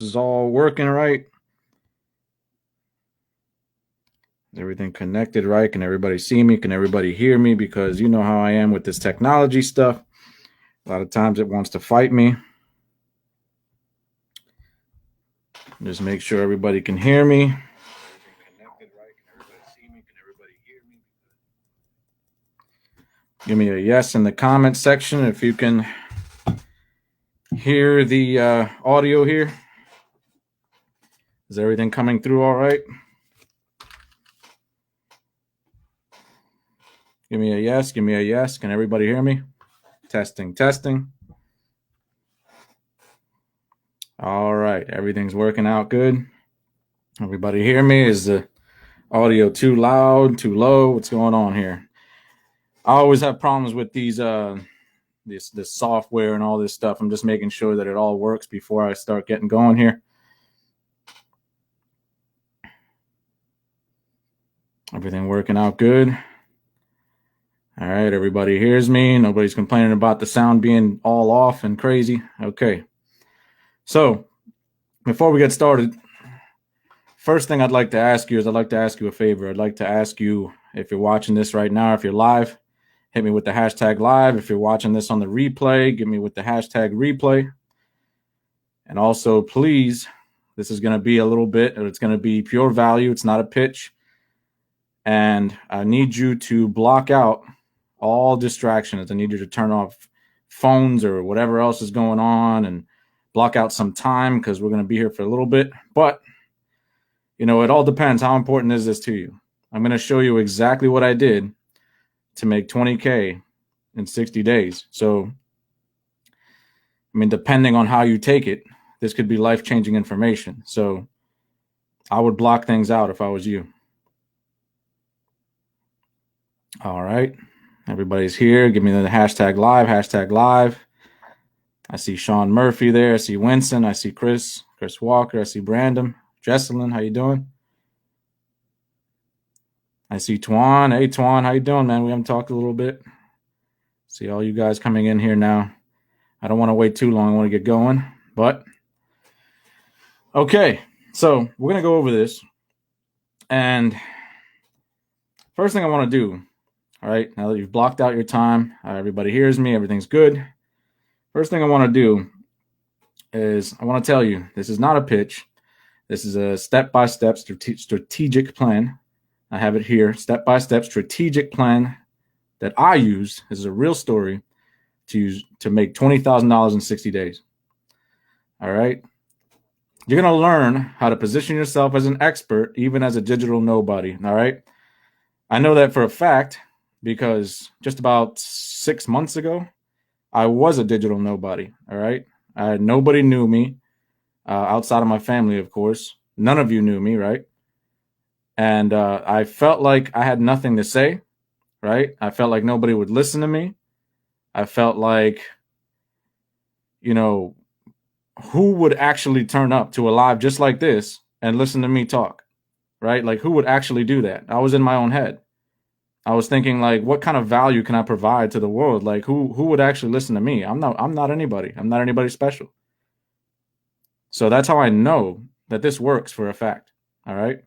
is all working right? Is everything connected right? Can everybody see me? Can everybody hear me? Because you know how I am with this technology stuff. A lot of times it wants to fight me. Just make sure everybody can hear me. Give me a yes in the comment section if you can hear the audio here. Is everything coming through all right? Give me a yes. Give me a yes. Can everybody hear me? Testing, testing. All right. Everything's working out good. Everybody hear me? Is the audio too loud, too low? What's going on here? I always have problems with these this software and all this stuff. I'm just making sure that it all works before I start getting going here. Everything working out good. All right, everybody hears me. Nobody's complaining about the sound being all off and crazy. Okay. So, before we get started, first thing I'd like to ask you is I'd like to ask you a favor. I'd like to ask you, if you're watching this right now, if you're live, hit me with the hashtag live. If you're watching this on the replay, get me with the hashtag replay. And also, please, this is going to be a little bit, it's going to be pure value. It's not a pitch. And I need you to block out all distractions. I need you to turn off phones or whatever else is going on and block out some time because we're going to be here for a little bit. But, you know, it all depends. How important is this to you? I'm going to show you exactly what I did to make 20K in 60 days. So, I mean, depending on how you take it, this could be life-changing information. So I would block things out if I was you. All right. Everybody's here. Give me the hashtag live, hashtag live. I see Sean Murphy there. I see Winston. I see Chris Walker. I see Brandon. Jesselyn, how you doing? I see Twan. Hey, Twan, how you doing, man? We haven't talked a little bit. See all you guys coming in here now. I don't want to wait too long. I want to get going. But, okay. So, we're going to go over this. And first thing I want to do, all right, now that you've blocked out your time, everybody hears me, everything's good. First thing I want to do is I want to tell you, this is not a pitch. This is a step-by-step strategic plan. I have it here, step-by-step strategic plan that I use. This is a real story to make $20,000 in 60 days. All right. You're going to learn how to position yourself as an expert, even as a digital nobody. All right. I know that for a fact because just about 6 months ago, I was a digital nobody. All right. Nobody knew me outside of my family, of course. None of you knew me, right? And I felt like I had nothing to say, right? I felt like nobody would listen to me. I felt like, you know, who would actually turn up to a live just like this and listen to me talk, right? Like, who would actually do that? I was in my own head. I was thinking, like, what kind of value can I provide to the world? Like, who would actually listen to me? I'm not anybody. I'm not anybody special. So that's how I know that this works for a fact. All right.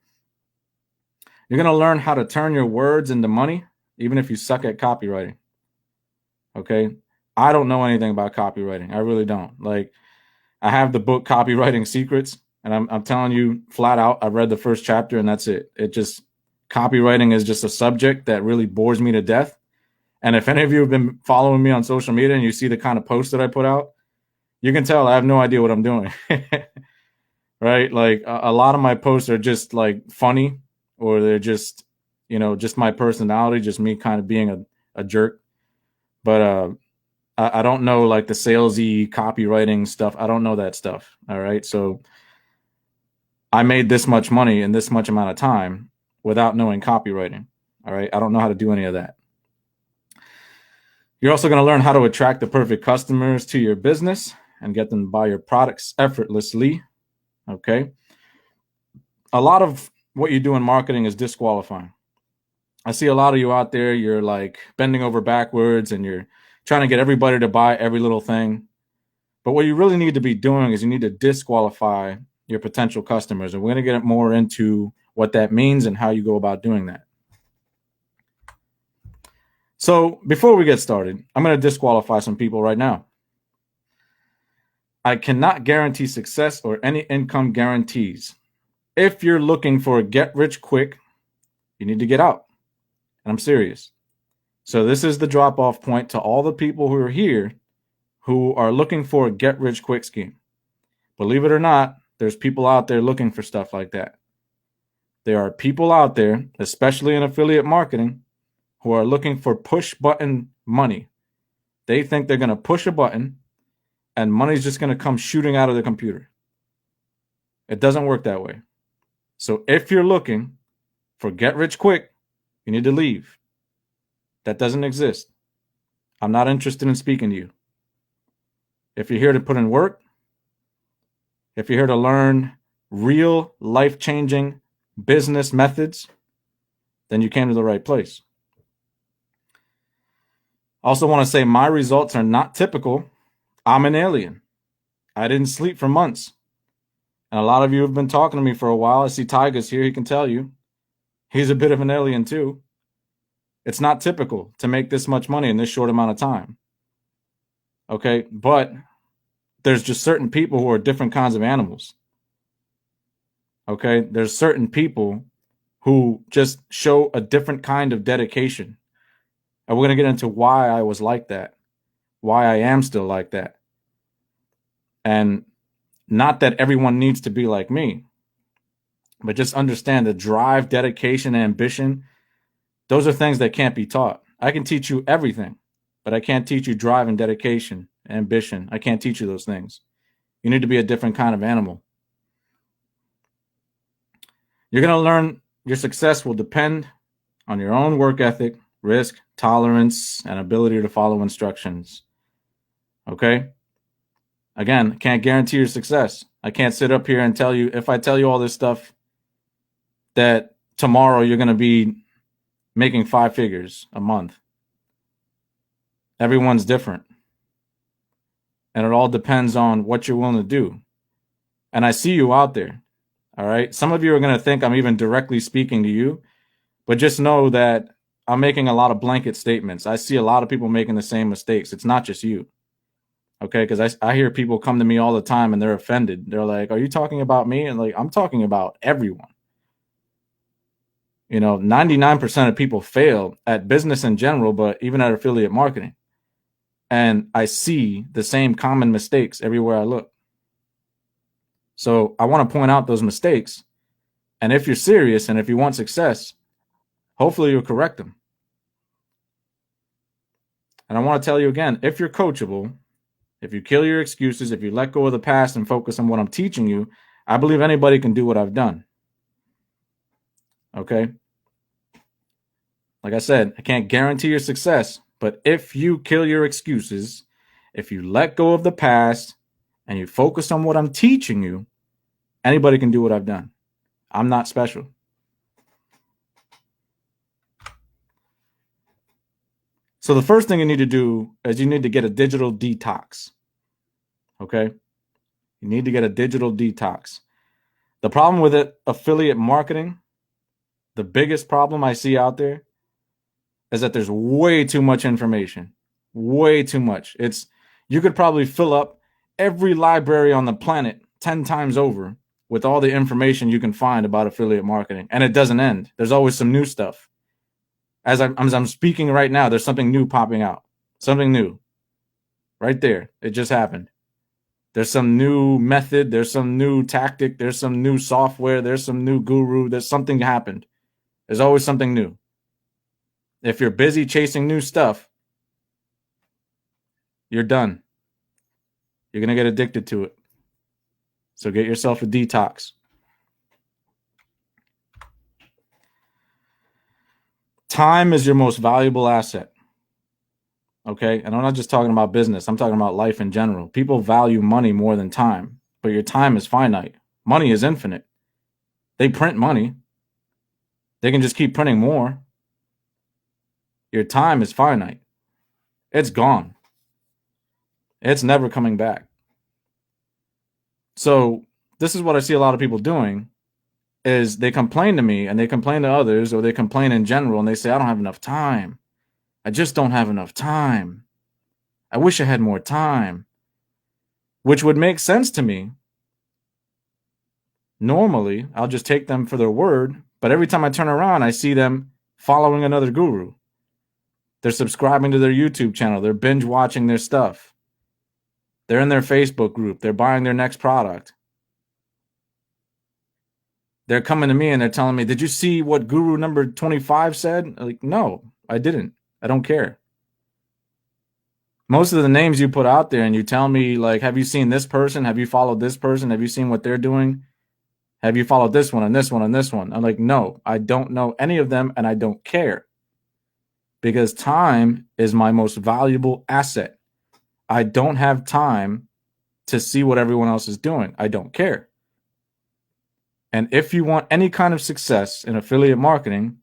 You're going to learn how to turn your words into money, even if you suck at copywriting. Okay. I don't know anything about copywriting. I really don't. Like, I have the book Copywriting Secrets, and I'm telling you flat out, I read the first chapter and that's it. Copywriting is just a subject that really bores me to death. And if any of you have been following me on social media and you see the kind of posts that I put out, you can tell I have no idea what I'm doing. Right? Like, a lot of my posts are just like funny, or they're just, just my personality, just me kind of being a jerk. But I don't know, like, the salesy copywriting stuff. I don't know that stuff. All right. So I made this much money in this much amount of time without knowing copywriting. All right. I don't know how to do any of that. You're also going to learn how to attract the perfect customers to your business and get them to buy your products effortlessly. Okay. A lot of what you do in marketing is disqualifying. I see a lot of you out there, you're like bending over backwards and you're trying to get everybody to buy every little thing. But what you really need to be doing is you need to disqualify your potential customers. And we're going to get more into what that means and how you go about doing that. So before we get started, I'm going to disqualify some people right now. I cannot guarantee success or any income guarantees. If you're looking for a get rich quick, you need to get out. And I'm serious. So this is the drop off point to all the people who are here who are looking for a get rich quick scheme. Believe it or not, there's people out there looking for stuff like that. There are people out there, especially in affiliate marketing, who are looking for push button money. They think they're going to push a button and money's just going to come shooting out of the computer. It doesn't work that way. So if you're looking for get rich quick, you need to leave. That doesn't exist. I'm not interested in speaking to you. If you're here to put in work, if you're here to learn real life-changing business methods, then you came to the right place. Also want to say my results are not typical. I'm an alien. I didn't sleep for months. And a lot of you have been talking to me for a while. I see Tiger's here. He can tell you. He's a bit of an alien too. It's not typical to make this much money in this short amount of time. Okay, but there's just certain people who are different kinds of animals. Okay, there's certain people who just show a different kind of dedication. And we're going to get into why I was like that, why I am still like that. And not that everyone needs to be like me, but just understand the drive, dedication, ambition. Those are things that can't be taught. I can teach you everything, but I can't teach you drive and dedication, ambition. I can't teach you those things. You need to be a different kind of animal. You're going to learn your success will depend on your own work ethic, risk, tolerance, and ability to follow instructions. Okay? Again, can't guarantee your success. I can't sit up here and tell you, if I tell you all this stuff, that tomorrow you're going to be making 5 figures a month. Everyone's different. And it all depends on what you're willing to do. And I see you out there. All right. Some of you are going to think I'm even directly speaking to you, but just know that I'm making a lot of blanket statements. I see a lot of people making the same mistakes. It's not just you. Okay. Because I hear people come to me all the time and they're offended. They're like, are you talking about me? And like, I'm talking about everyone. 99% of people fail at business in general, but even at affiliate marketing. And I see the same common mistakes everywhere I look. So I want to point out those mistakes. And if you're serious and if you want success, hopefully you'll correct them. And I want to tell you again, if you're coachable, if you kill your excuses, if you let go of the past and focus on what I'm teaching you, I believe anybody can do what I've done. Okay? Like I said, I can't guarantee your success, but if you kill your excuses, if you let go of the past and you focus on what I'm teaching you, anybody can do what I've done. I'm not special. So the first thing you need to do is you need to get a digital detox. Okay? You need to get a digital detox. The problem with it, affiliate marketing, the biggest problem I see out there is that there's way too much information. Way too much. You could probably fill up every library on the planet 10 times over with all the information you can find about affiliate marketing. And it doesn't end. There's always some new stuff. As I'm speaking right now, there's something new popping out. Something new. Right there. It just happened. There's some new method. There's some new tactic. There's some new software. There's some new guru. There's something happened. There's always something new. If you're busy chasing new stuff, you're done. You're going to get addicted to it. So get yourself a detox. Time is your most valuable asset. Okay? And I'm not just talking about business. I'm talking about life in general. People value money more than time, but your time is finite. Money is infinite. They print money. They can just keep printing more. Your time is finite. It's gone. It's never coming back. So this is what I see a lot of people doing is they complain to me and they complain to others, or they complain in general, and they say, I don't have enough time. I just don't have enough time. I wish I had more time, which would make sense to me. Normally, I'll just take them for their word, but every time I turn around, I see them following another guru. They're subscribing to their YouTube channel. They're binge watching their stuff. They're in their Facebook group. They're buying their next product. They're coming to me and they're telling me, did you see what guru number 25 said? I'm like, no, I didn't. I don't care. Most of the names you put out there and you tell me, like, have you seen this person? Have you followed this person? Have you seen what they're doing? Have you followed this one and this one and this one? I'm like, no, I don't know any of them and I don't care. Because time is my most valuable asset. I don't have time to see what everyone else is doing. I don't care. And if you want any kind of success in affiliate marketing,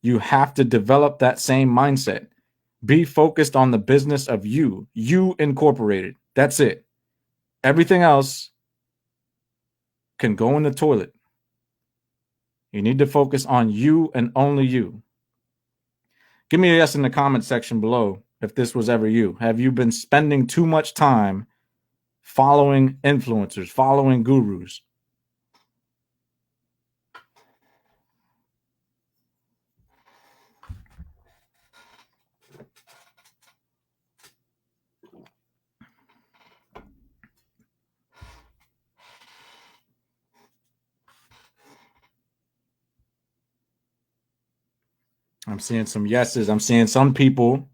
you have to develop that same mindset. Be focused on the business of you incorporated. That's it. Everything else can go in the toilet. You need to focus on you and only you. Give me a yes in the comment section below if this was ever you. Have you been spending too much time following influencers, following gurus? I'm seeing some yeses. I'm seeing some people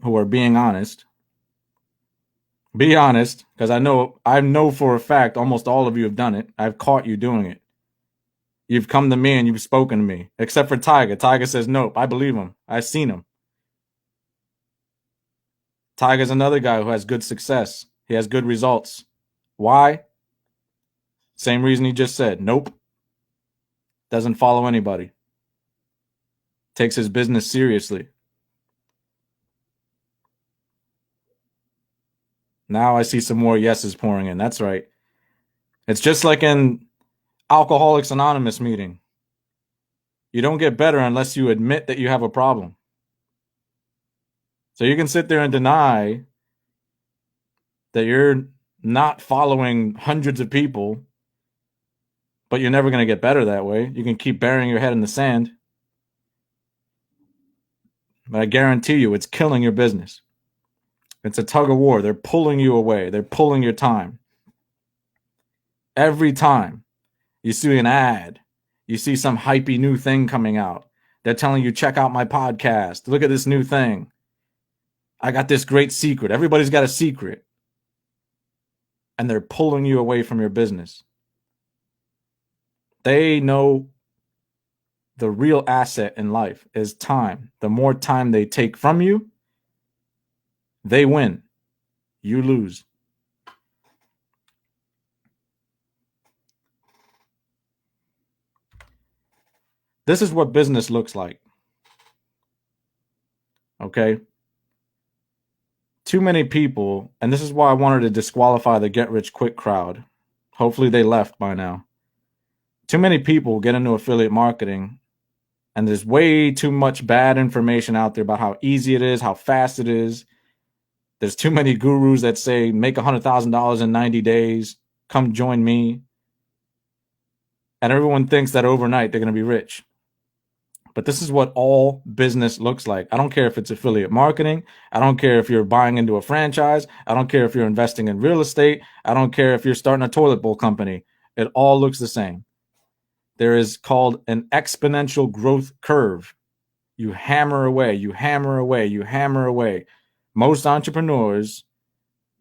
who are being honest. Be honest, because I know for a fact almost all of you have done it. I've caught you doing it. You've come to me and you've spoken to me, except for Tiger. Tiger says, nope, I believe him. I've seen him. Tiger's another guy who has good success. He has good results. Why? Same reason he just said. Nope. Doesn't follow anybody. Takes his business seriously. Now I see some more yeses pouring in. That's right. It's just like in Alcoholics Anonymous meeting. You don't get better unless you admit that you have a problem. So you can sit there and deny that you're not following hundreds of people, but you're never going to get better that way. You can keep burying your head in the sand. But I guarantee you it's killing your business. It's a tug of war. They're pulling you away. They're pulling your time. Every time you see an ad, you see some hypey new thing coming out. They're telling you, check out my podcast. Look at this new thing. I got this great secret. Everybody's got a secret. And they're pulling you away from your business. They know the real asset in life is time. The more time they take from you, they win. You lose. This is what business looks like. Okay? Too many people, and this is why I wanted to disqualify the get-rich-quick crowd. Hopefully they left by now. Too many people get into affiliate marketing, and there's way too much bad information out there about how easy it is, how fast it is. There's too many gurus that say, make $100,000 in 90 days, come join me. And everyone thinks that overnight they're going to be rich. But this is what all business looks like. I don't care if it's affiliate marketing. I don't care if you're buying into a franchise. I don't care if you're investing in real estate. I don't care if you're starting a toilet bowl company. It all looks the same. There is called an exponential growth curve. You hammer away, you hammer away, you hammer away. Most entrepreneurs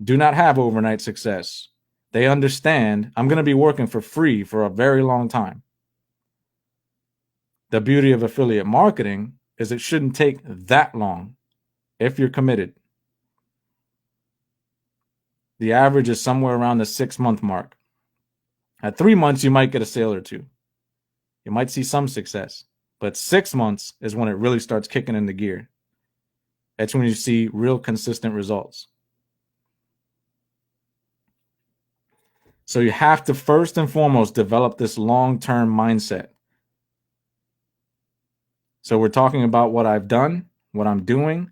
do not have overnight success. They understand I'm going to be working for free for a very long time. The beauty of affiliate marketing is it shouldn't take that long if you're committed. The average is somewhere around the 6-month mark. At 3 months, you might get a sale or two. You might see some success. But 6 months is when it really starts kicking into gear. That's when you see real consistent results. So you have to first and foremost develop this long-term mindset. So we're talking about what I've done, what I'm doing,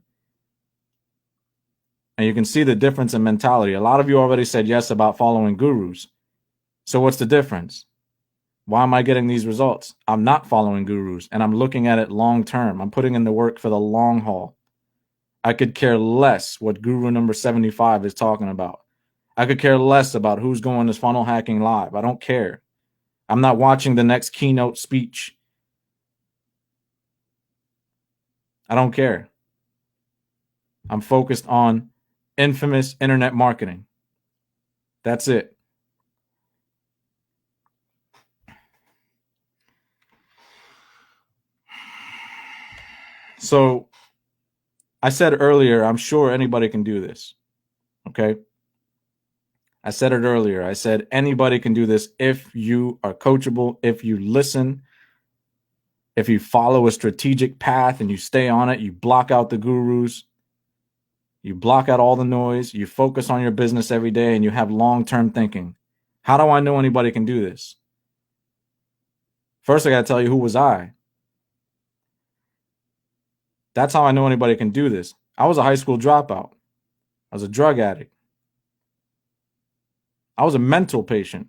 and you can see the difference in mentality. A lot of you already said yes about following gurus. So what's the difference? Why am I getting these results? I'm not following gurus, and I'm looking at it long-term. I'm putting in the work for the long haul. I could care less what guru number 75 is talking about. I could care less about who's going to funnel hacking live. I don't care. I'm not watching the next keynote speech. I don't care. I'm focused on infamous internet marketing. That's it. So I said earlier, I'm sure anybody can do this. Okay. I said it earlier. I said anybody can do this if you are coachable, if you listen, if you follow a strategic path and you stay on it, you block out the gurus, you block out all the noise, you focus on your business every day, and you have long-term thinking. How do I know anybody can do this? First, I got to tell you, who was I? That's how I know anybody can do this. I was a high school dropout. I was a drug addict. I was a mental patient.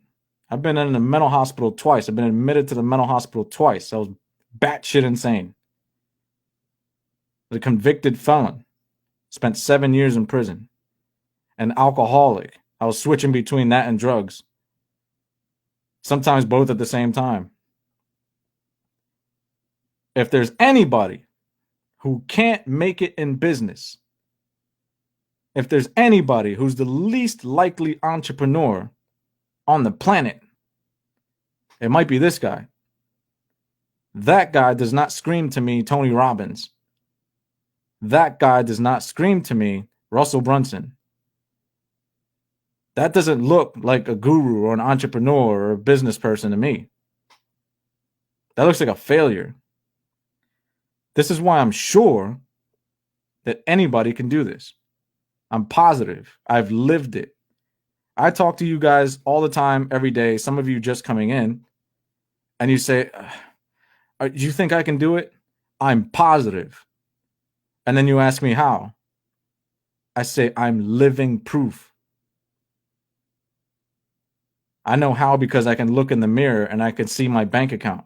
I've been in the mental hospital twice. I've been admitted to the mental hospital twice. I was batshit insane. A convicted felon. Spent 7 years in prison. An alcoholic. I was switching between that and drugs. Sometimes both at the same time. If there's anybody who can't make it in business, if there's anybody who's the least likely entrepreneur on the planet, it might be this guy. That guy does not scream to me Tony Robbins. That guy does not scream to me Russell Brunson. That doesn't look like a guru or an entrepreneur or a business person to me. That looks like a failure. This is why I'm sure that anybody can do this. I'm positive. I've lived it. I talk to you guys all the time, every day. Some of you just coming in, and you say, do you think I can do it? I'm positive. And then you ask me how. I say, I'm living proof. I know how because I can look in the mirror and I can see my bank account.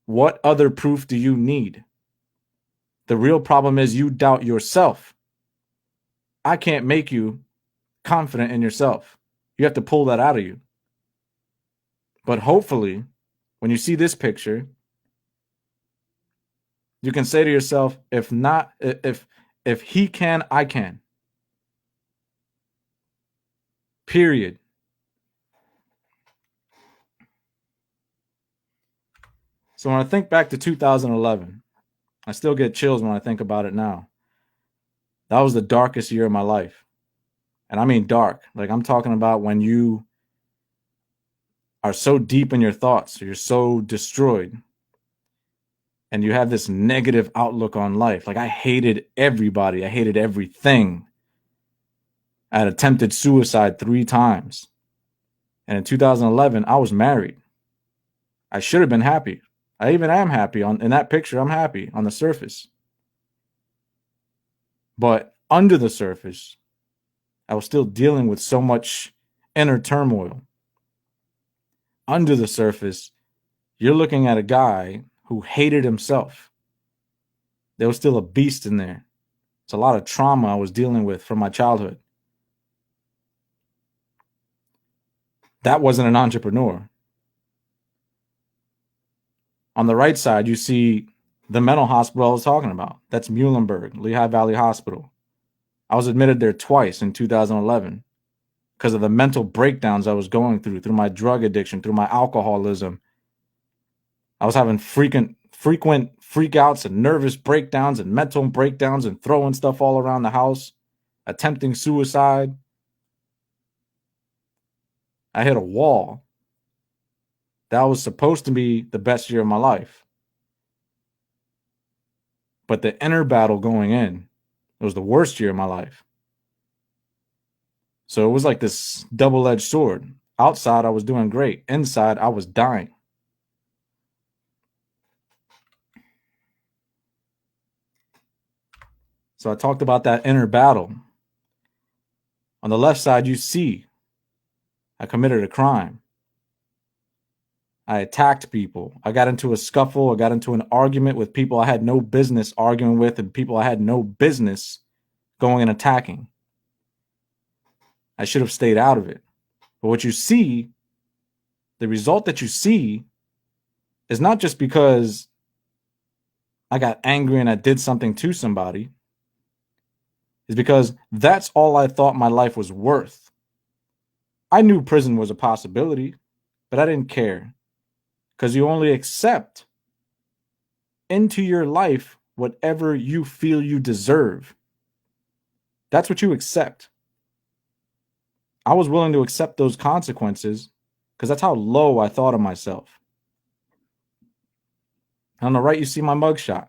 What other proof do you need? The real problem is you doubt yourself. I can't make you confident in yourself. You have to pull that out of you. But hopefully, when you see this picture, you can say to yourself, if he can, I can. Period. So when I think back to 2011, I still get chills when I think about it now. That was the darkest year of my life. And I mean dark. Like, I'm talking about when you are so deep in your thoughts, you're so destroyed, and you have this negative outlook on life. Like, I hated everybody. I hated everything. I had attempted suicide 3 times. And in 2011, I was married. I should have been happy. I even am happy. In that picture, I'm happy on the surface. But under the surface, I was still dealing with so much inner turmoil. Under the surface, you're looking at a guy who hated himself. There was still a beast in there. It's a lot of trauma I was dealing with from my childhood. That wasn't an entrepreneur. On the right side, you see the mental hospital I was talking about. That's Muhlenberg, Lehigh Valley Hospital. I was admitted there twice in 2011 because of the mental breakdowns I was going through my drug addiction, through my alcoholism. I was having frequent freakouts and nervous breakdowns and mental breakdowns and throwing stuff all around the house, attempting suicide. I hit a wall. That was supposed to be the best year of my life. But the inner battle going in, it was the worst year of my life. So it was like this double-edged sword. Outside, I was doing great. Inside, I was dying. So I talked about that inner battle. On the left side, you see I committed a crime. I attacked people. I got into a scuffle. I got into an argument with people I had no business arguing with and people I had no business going and attacking. I should have stayed out of it. But what you see, the result that you see, is not just because I got angry and I did something to somebody. It's because that's all I thought my life was worth. I knew prison was a possibility, but I didn't care. Because you only accept into your life whatever you feel you deserve. That's what you accept. I was willing to accept those consequences because that's how low I thought of myself. On the right, you see my mugshot.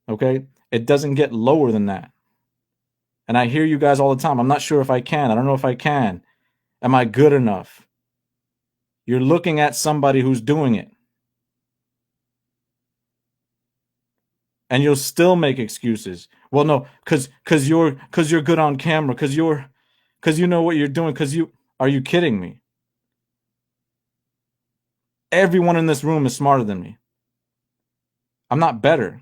Okay? It doesn't get lower than that. And I hear you guys all the time. I'm not sure if I can. I don't know if I can. Am I good enough? You're looking at somebody who's doing it. And you'll still make excuses. Well, no, because you're good on camera, because you know what you're doing, are you kidding me? Everyone in this room is smarter than me. I'm not better.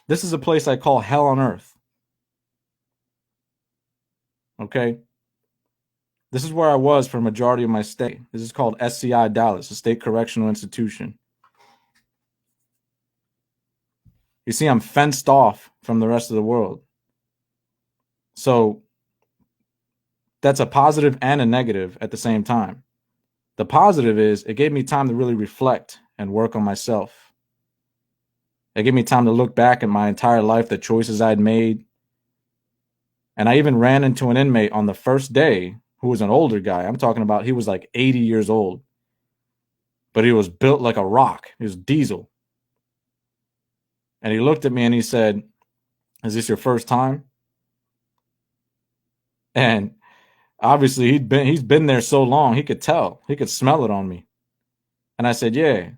This is a place I call hell on earth. Okay? This is where I was for a majority of my stay. This is called SCI Dallas, a state correctional institution. You see, I'm fenced off from the rest of the world. So that's a positive and a negative at the same time. The positive is it gave me time to really reflect and work on myself. It gave me time to look back at my entire life, the choices I'd made. And I even ran into an inmate on the first day who was an older guy. I'm talking about he was like 80 years old. But he was built like a rock. He was diesel. And he looked at me and he said, "Is this your first time?" And obviously he's been there so long, he could tell. He could smell it on me. And I said, "Yeah."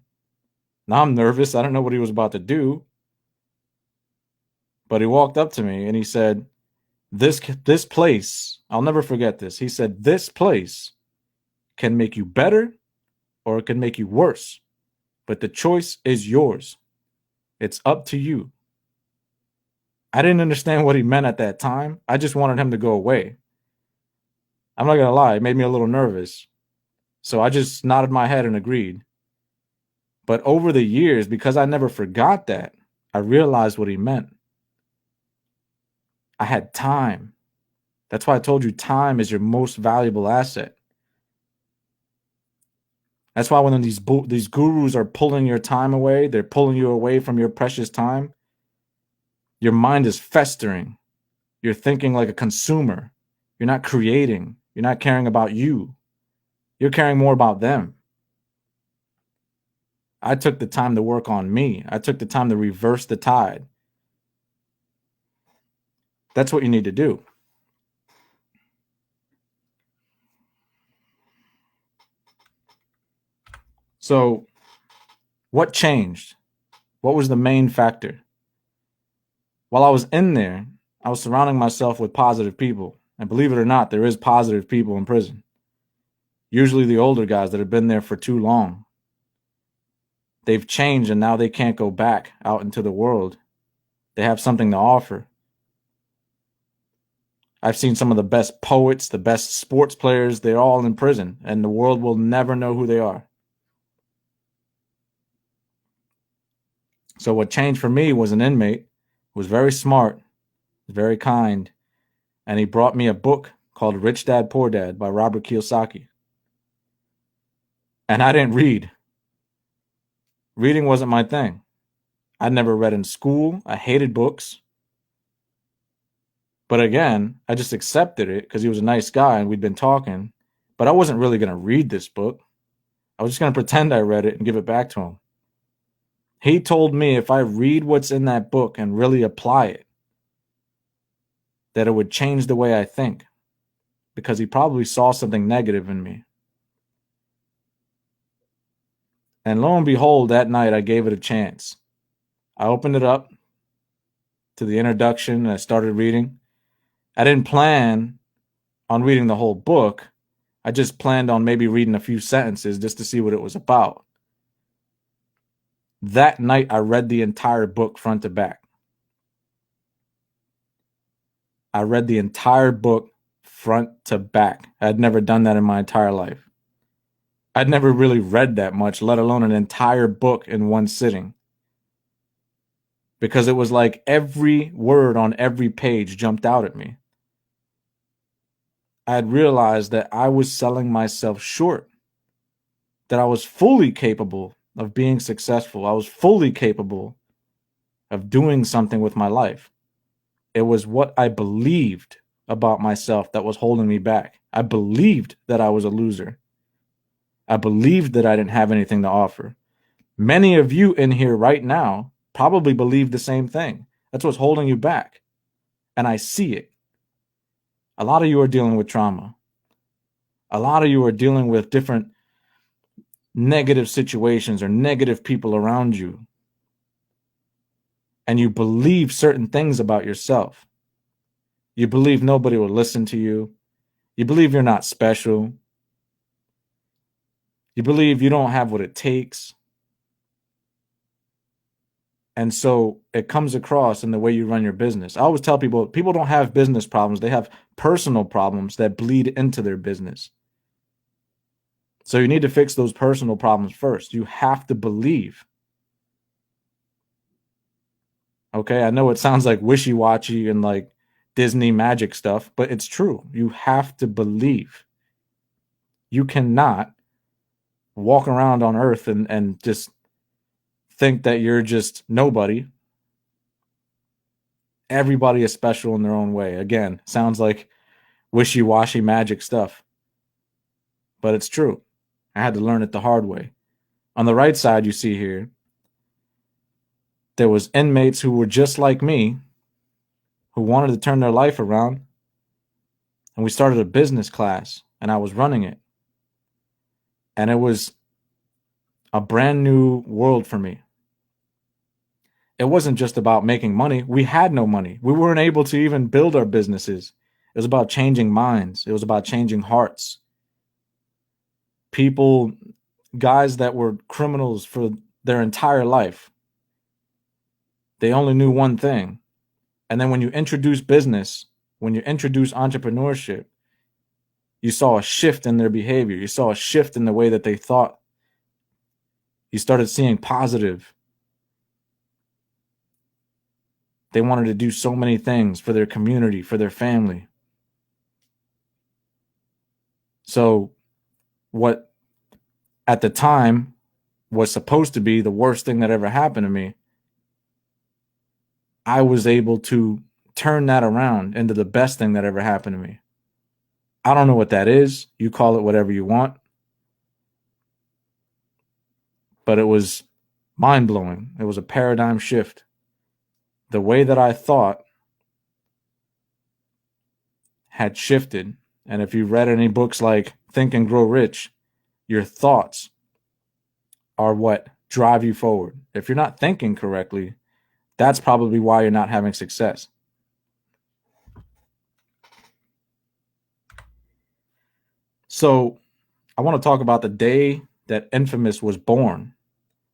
Now I'm nervous. I don't know what he was about to do. But he walked up to me and he said, this place, I'll never forget this. He said, "This place can make you better or it can make you worse. But the choice is yours. It's up to you." I didn't understand what he meant at that time. I just wanted him to go away. I'm not going to lie, it made me a little nervous. So I just nodded my head and agreed. But over the years, because I never forgot that, I realized what he meant. I had time. That's why I told you time is your most valuable asset. That's why when these gurus are pulling your time away, they're pulling you away from your precious time. Your mind is festering. You're thinking like a consumer. You're not creating. You're not caring about you. You're caring more about them. I took the time to work on me. I took the time to reverse the tide. That's what you need to do. So, what changed? What was the main factor? While I was in there, I was surrounding myself with positive people. And believe it or not, there is positive people in prison. Usually the older guys that have been there for too long. They've changed and now they can't go back out into the world. They have something to offer. I've seen some of the best poets, the best sports players, they're all in prison, and the world will never know who they are. So what changed for me was an inmate who was very smart, very kind, and he brought me a book called Rich Dad, Poor Dad by Robert Kiyosaki. And I didn't read. Reading wasn't my thing. I'd never read in school. I hated books. But again, I just accepted it because he was a nice guy and we'd been talking. But I wasn't really going to read this book. I was just going to pretend I read it and give it back to him. He told me if I read what's in that book and really apply it, that it would change the way I think, because he probably saw something negative in me. And lo and behold, that night I gave it a chance. I opened it up to the introduction and I started reading. I didn't plan on reading the whole book. I just planned on maybe reading a few sentences just to see what it was about. That night, I read the entire book front to back. I read the entire book front to back. I'd never done that in my entire life. I'd never really read that much, let alone an entire book in one sitting. Because it was like every word on every page jumped out at me. I had realized that I was selling myself short, that I was fully capable of being successful. I was fully capable of doing something with my life. It was what I believed about myself that was holding me back. I believed that I was a loser. I believed that I didn't have anything to offer. Many of you in here right now probably believe the same thing. That's what's holding you back. And I see it. A lot of you are dealing with trauma. A lot of you are dealing with different negative situations or negative people around you. And you believe certain things about yourself. You believe nobody will listen to you. You believe you're not special. You believe you don't have what it takes. And so it comes across in the way you run your business. I always tell people don't have business problems. They have personal problems that bleed into their business. So you need to fix those personal problems first. You have to believe. Okay, I know it sounds like wishy-washy and like Disney magic stuff, but it's true. You have to believe. You cannot walk around on earth and just think that you're just nobody. Everybody is special in their own way. Again, sounds like wishy-washy magic stuff, but it's true. I had to learn it the hard way. On the right side, you see here, there was inmates who were just like me, who wanted to turn their life around, and we started a business class, and I was running it. And it was a brand new world for me. It wasn't just about making money. We had no money. We weren't able to even build our businesses. It was about changing minds. It was about changing hearts. People, guys that were criminals for their entire life, they only knew one thing. And then when you introduce business, when you introduce entrepreneurship, you saw a shift in their behavior. You saw a shift in the way that they thought. You started seeing positive. They wanted to do so many things for their community, for their family. So what at the time was supposed to be the worst thing that ever happened to me, I was able to turn that around into the best thing that ever happened to me. I don't know what that is. You call it whatever you want. But it was mind-blowing. It was a paradigm shift. The way that I thought had shifted. And if you've read any books like Think and Grow Rich, your thoughts are what drive you forward. If you're not thinking correctly, that's probably why you're not having success. So I want to talk about the day that Infamous was born,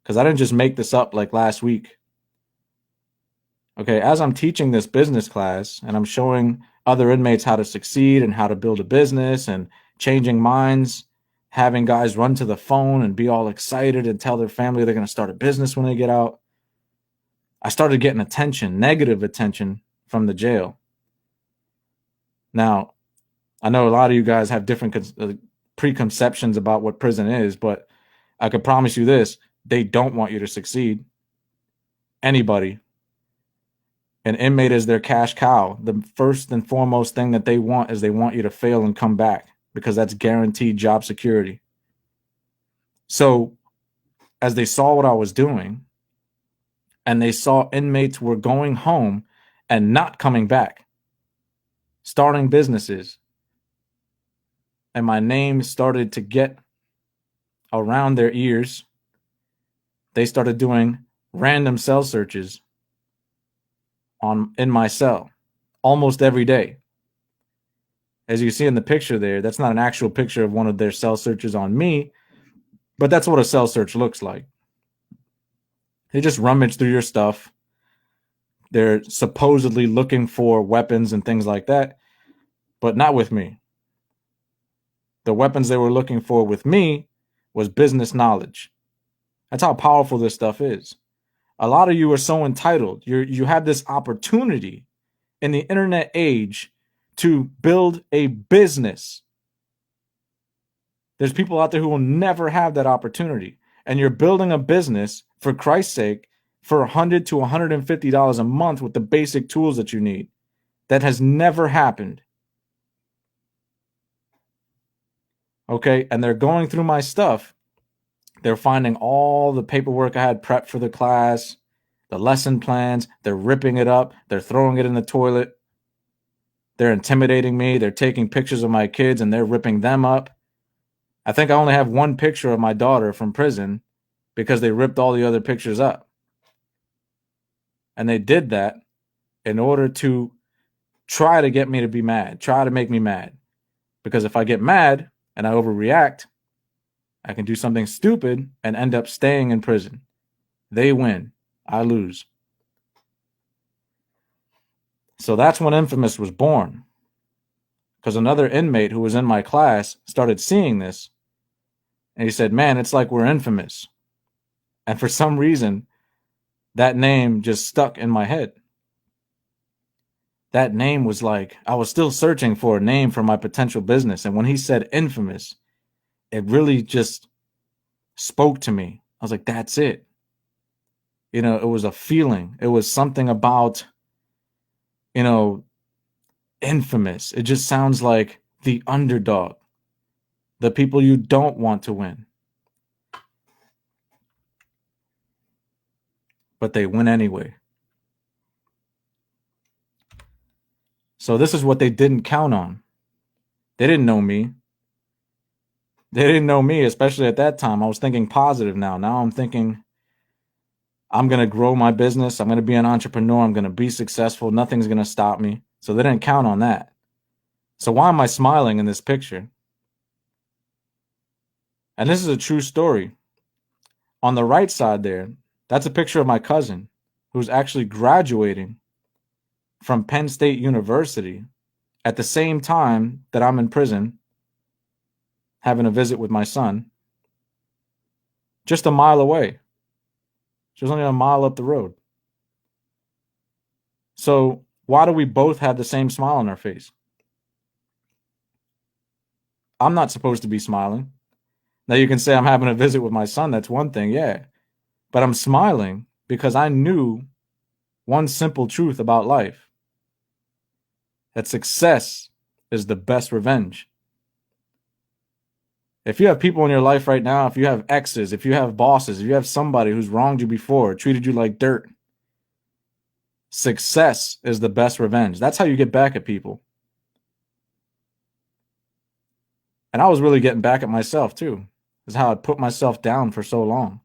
because I didn't just make this up like last week. Okay, as I'm teaching this business class and I'm showing other inmates how to succeed and how to build a business and changing minds, having guys run to the phone and be all excited and tell their family they're going to start a business when they get out, I started getting attention, negative attention from the jail. Now, I know a lot of you guys have different preconceptions about what prison is, but I can promise you this, they don't want you to succeed. Anybody. An inmate is their cash cow. The first and foremost thing that they want is they want you to fail and come back, because that's guaranteed job security. So as they saw what I was doing, and they saw inmates were going home and not coming back, starting businesses. And my name started to get around their ears. They started doing random cell searches in my cell almost every day. As you see in the picture there, that's not an actual picture of one of their cell searches on me, but that's what a cell search looks like. They just rummage through your stuff. They're supposedly looking for weapons and things like that, but not with me. The weapons they were looking for with me was business knowledge. That's how powerful this stuff is. A lot of you are so entitled. You have this opportunity in the internet age to build a business. There's people out there who will never have that opportunity. And you're building a business, for Christ's sake, for $100 to $150 a month with the basic tools that you need. That has never happened. Okay, and they're going through my stuff. They're finding all the paperwork I had prepped for the class, the lesson plans. They're ripping it up. They're throwing it in the toilet. They're intimidating me. They're taking pictures of my kids and they're ripping them up. I think I only have one picture of my daughter from prison because they ripped all the other pictures up. And they did that in order to try to get me to be mad, try to make me mad. Because if I get mad and I overreact, I can do something stupid and end up staying in prison. They win. I lose. So that's when Infamous was born. Because another inmate who was in my class started seeing this. And he said, man, it's like we're infamous. And for some reason, that name just stuck in my head. That name was like, I was still searching for a name for my potential business. And when he said infamous, it really just spoke to me. I was like, that's it. You know, it was a feeling. It was something about, you know, infamous. It just sounds like the underdog, the people you don't want to win. But they win anyway. So this is what they didn't count on. They didn't know me. They didn't know me, especially at that time. I was thinking positive now. Now I'm thinking I'm going to grow my business. I'm going to be an entrepreneur. I'm going to be successful. Nothing's going to stop me. So they didn't count on that. So why am I smiling in this picture? And this is a true story. On the right side there, that's a picture of my cousin who's actually graduating from Penn State University at the same time that I'm in prison having a visit with my son, just a mile away. She was only a mile up the road. So why do we both have the same smile on our face? I'm not supposed to be smiling. Now you can say I'm having a visit with my son. That's one thing, yeah. But I'm smiling because I knew one simple truth about life. That success is the best revenge. If you have people in your life right now, if you have exes, if you have bosses, if you have somebody who's wronged you before, treated you like dirt, success is the best revenge. That's how you get back at people. And I was really getting back at myself too. That's how I put myself down for so long.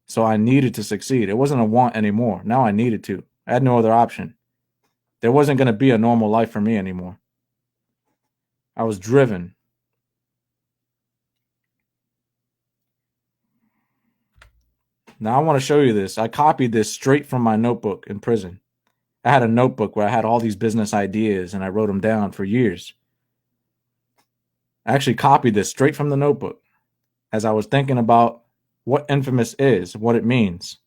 So I needed to succeed. It wasn't a want anymore. Now I needed to. I had no other option. There wasn't going to be a normal life for me anymore. I was driven. Now I want to show you this. I copied this straight from my notebook in prison. I had a notebook where I had all these business ideas and I wrote them down for years. I actually copied this straight from the notebook as I was thinking about what infamous is, what it means.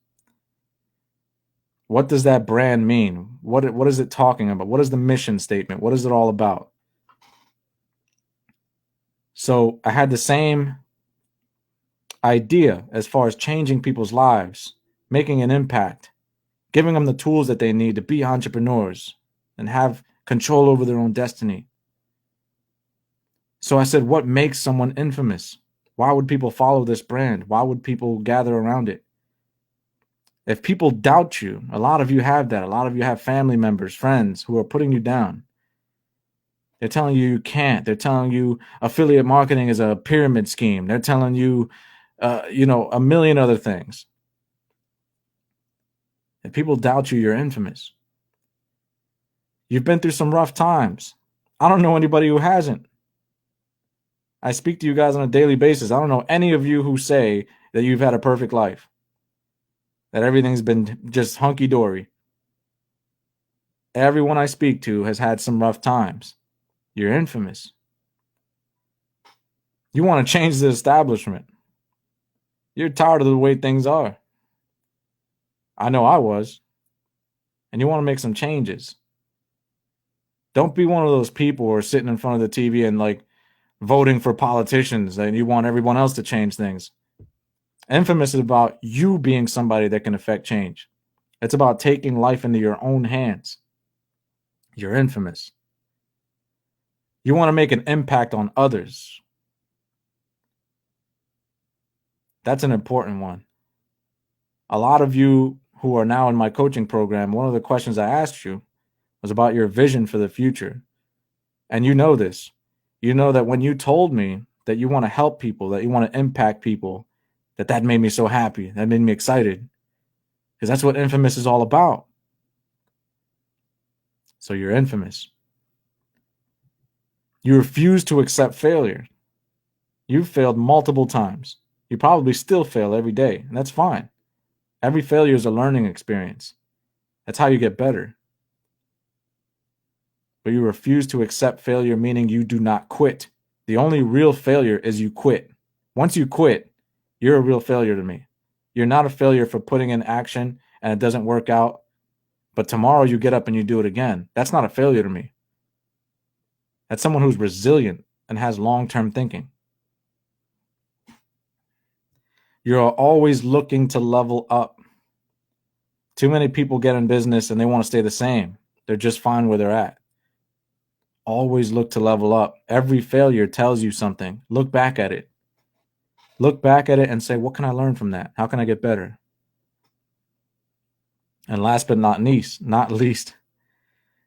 What does that brand mean? What is it talking about? What is the mission statement? What is it all about? So I had the same idea as far as changing people's lives, making an impact, giving them the tools that they need to be entrepreneurs and have control over their own destiny. So I said, what makes someone infamous? Why would people follow this brand? Why would people gather around it? If people doubt you, a lot of you have that. A lot of you have family members, friends who are putting you down. They're telling you can't. They're telling you affiliate marketing is a pyramid scheme. They're telling you, a million other things. If people doubt you, you're infamous. You've been through some rough times. I don't know anybody who hasn't. I speak to you guys on a daily basis. I don't know any of you who say that you've had a perfect life, that everything's been just hunky-dory. Everyone I speak to has had some rough times. You're infamous. You want to change the establishment. You're tired of the way things are. I know I was. And you want to make some changes. Don't be one of those people who are sitting in front of the TV and like voting for politicians and you want everyone else to change things. Infamous is about you being somebody that can affect change. It's about taking life into your own hands. You're infamous. You want to make an impact on others. That's an important one. A lot of you who are now in my coaching program, one of the questions I asked you was about your vision for the future. And you know this. You know that when you told me that you want to help people, that you want to impact people, that made me so happy. That made me excited. Because that's what infamous is all about. So you're infamous. You refuse to accept failure. You've failed multiple times. You probably still fail every day, and that's fine. Every failure is a learning experience. That's how you get better. But you refuse to accept failure, meaning you do not quit. The only real failure is you quit. Once you quit, you're a real failure to me. You're not a failure for putting in action and it doesn't work out, but tomorrow you get up and you do it again. That's not a failure to me. That's someone who's resilient and has long-term thinking. You're always looking to level up. Too many people get in business and they want to stay the same. They're just fine where they're at. Always look to level up. Every failure tells you something. Look back at it. Look back at it and say, what can I learn from that? How can I get better? And last but not least,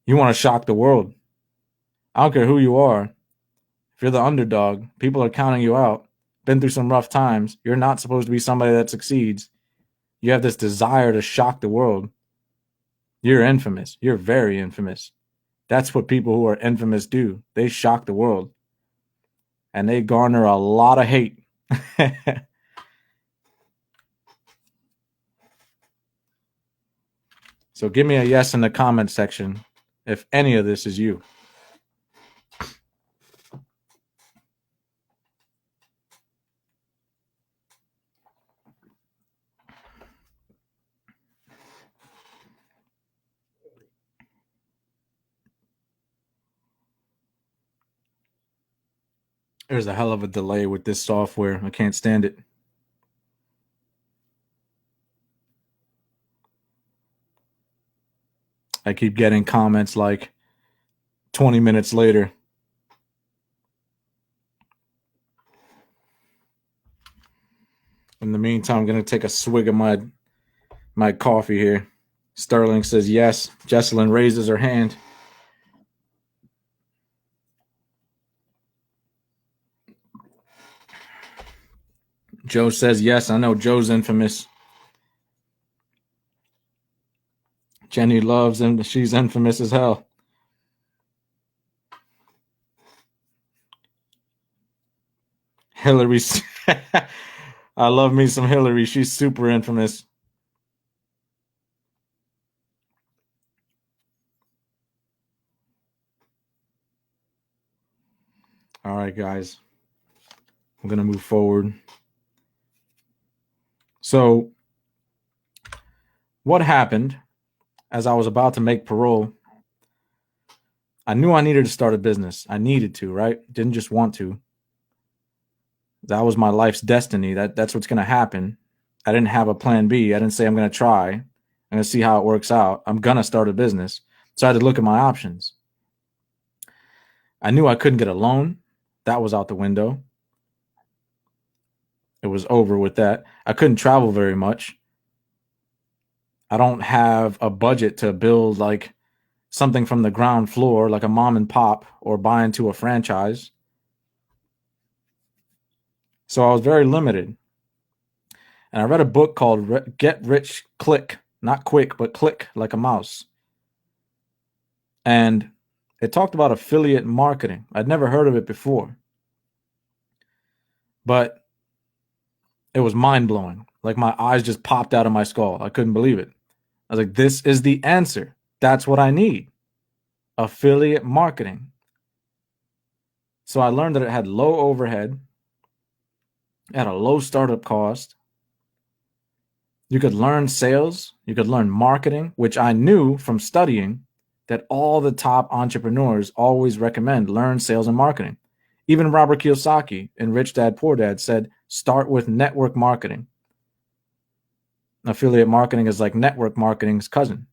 you want to shock the world. I don't care who you are. If you're the underdog, people are counting you out, been through some rough times, you're not supposed to be somebody that succeeds. You have this desire to shock the world. You're infamous. You're very infamous. That's what people who are infamous do. They shock the world. And they garner a lot of hate. So give me a yes in the comment section if any of this is you. There's a hell of a delay with this software. I can't stand it. I keep getting comments like 20 minutes later. In the meantime, I'm going to take a swig of my coffee here. Sterling says yes. Jesselyn raises her hand. Joe says yes. I know Joe's infamous. Jenny loves him. She's infamous as hell. Hillary. I love me some Hillary. She's super infamous. All right, guys. I'm going to move forward. So, what happened as I was about to make parole? I knew I needed to start a business. I needed to, right? Didn't just want to. That was my life's destiny. That's what's going to happen. I didn't have a plan B. I didn't say I'm going to try. I'm going to see how it works out. I'm going to start a business. So I had to look at my options. I knew I couldn't get a loan. That was out the window. It was over with that. I couldn't travel very much. I don't have a budget to build like something from the ground floor, like a mom and pop, or buy into a franchise. So I was very limited. And I read a book called Get Rich Click, not quick, but click like a mouse. And it talked about affiliate marketing. I'd never heard of it before, but it was mind blowing. Like my eyes just popped out of my skull. I couldn't believe it. I was like, this is the answer. That's what I need. Affiliate marketing. So I learned that it had low overhead, it had a low startup cost. You could learn sales, you could learn marketing, which I knew from studying that all the top entrepreneurs always recommend learn sales and marketing. Even Robert Kiyosaki in Rich Dad Poor Dad said, start with network marketing. Affiliate marketing is like network marketing's cousin.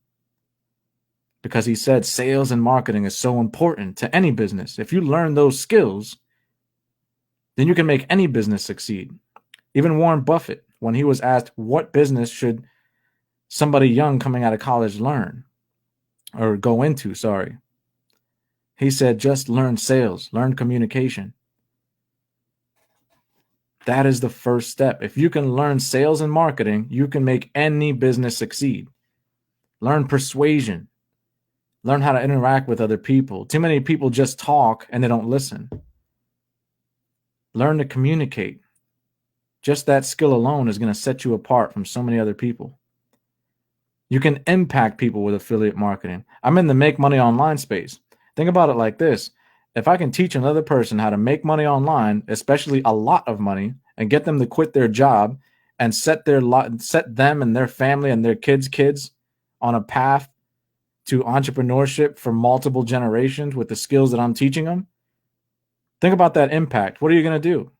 Because he said sales and marketing is so important to any business. If you learn those skills, then you can make any business succeed. Even Warren Buffett, when he was asked what business should somebody young coming out of college learn or go into, he said, just learn sales, learn communication. That is the first step. If you can learn sales and marketing, you can make any business succeed. Learn persuasion. Learn how to interact with other people. Too many people just talk and they don't listen. Learn to communicate. Just that skill alone is going to set you apart from so many other people. You can impact people with affiliate marketing. I'm in the make money online space. Think about it like this. If I can teach another person how to make money online, especially a lot of money, and get them to quit their job and set them and their family and their kids on a path to entrepreneurship for multiple generations with the skills that I'm teaching them, think about that impact. What are you going to do?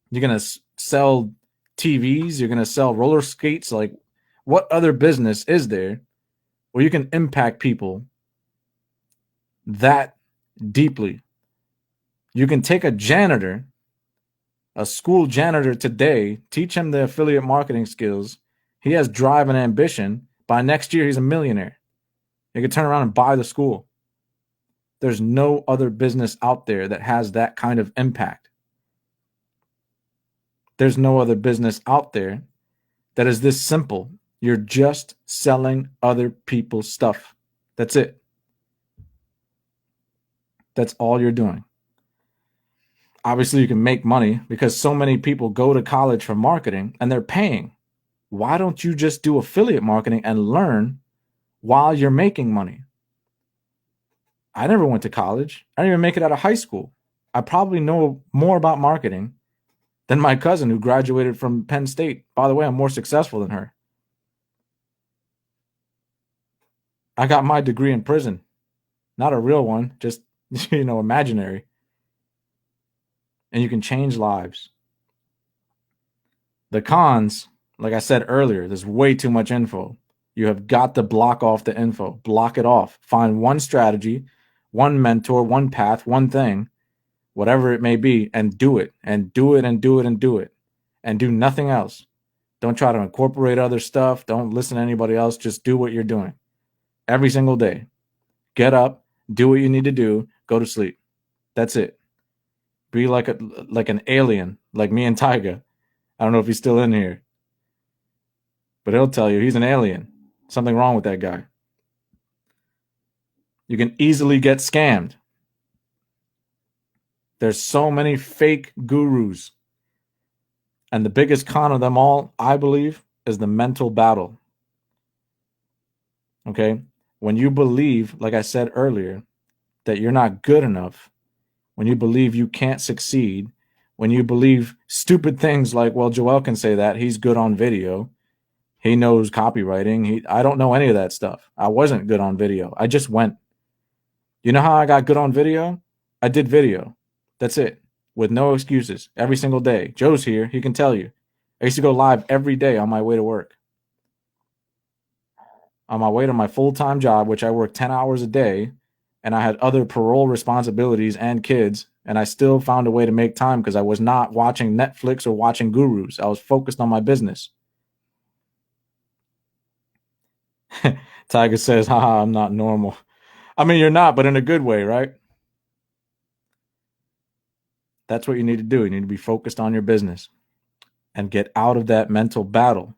You're going to sell TVs? You're going to sell roller skates? Like, what other business is there where you can impact people that deeply? You can take a janitor, a school janitor today, teach him the affiliate marketing skills. He has drive and ambition. By next year, he's a millionaire. He could turn around and buy the school. There's no other business out there that has that kind of impact. There's no other business out there that is this simple. You're just selling other people's stuff. That's it. That's all you're doing. Obviously, you can make money because so many people go to college for marketing and they're paying. Why don't you just do affiliate marketing and learn while you're making money? I never went to college. I didn't even make it out of high school. I probably know more about marketing than my cousin who graduated from Penn State. By the way, I'm more successful than her. I got my degree in prison. Not a real one, just, imaginary. And you can change lives. The cons, like I said earlier, there's way too much info. You have got to block off the info. Block it off. Find one strategy, one mentor, one path, one thing, whatever it may be, and do it. And do it and do it and do it. And do nothing else. Don't try to incorporate other stuff. Don't listen to anybody else. Just do what you're doing every single day. Get up, do what you need to do, go to sleep. That's it. Be like an alien, like me and Tyga. I don't know if he's still in here, but he'll tell you he's an alien. Something wrong with that guy. You can easily get scammed. There's so many fake gurus. And the biggest con of them all, I believe, is the mental battle. Okay? When you believe, like I said earlier, that you're not good enough, when you believe you can't succeed, when you believe stupid things like, well, Joel can say that, he's good on video, he knows copywriting, I don't know any of that stuff. I wasn't good on video. I just went. You know how I got good on video? I did video. That's it. With no excuses. Every single day. Joe's here. He can tell you. I used to go live every day on my way to work. On my way to my full-time job, which I worked 10 hours a day, and I had other parole responsibilities and kids, and I still found a way to make time because I was not watching Netflix or watching gurus. I was focused on my business. Tiger says, haha, I'm not normal. I mean, you're not, but in a good way, right? That's what you need to do. You need to be focused on your business and get out of that mental battle.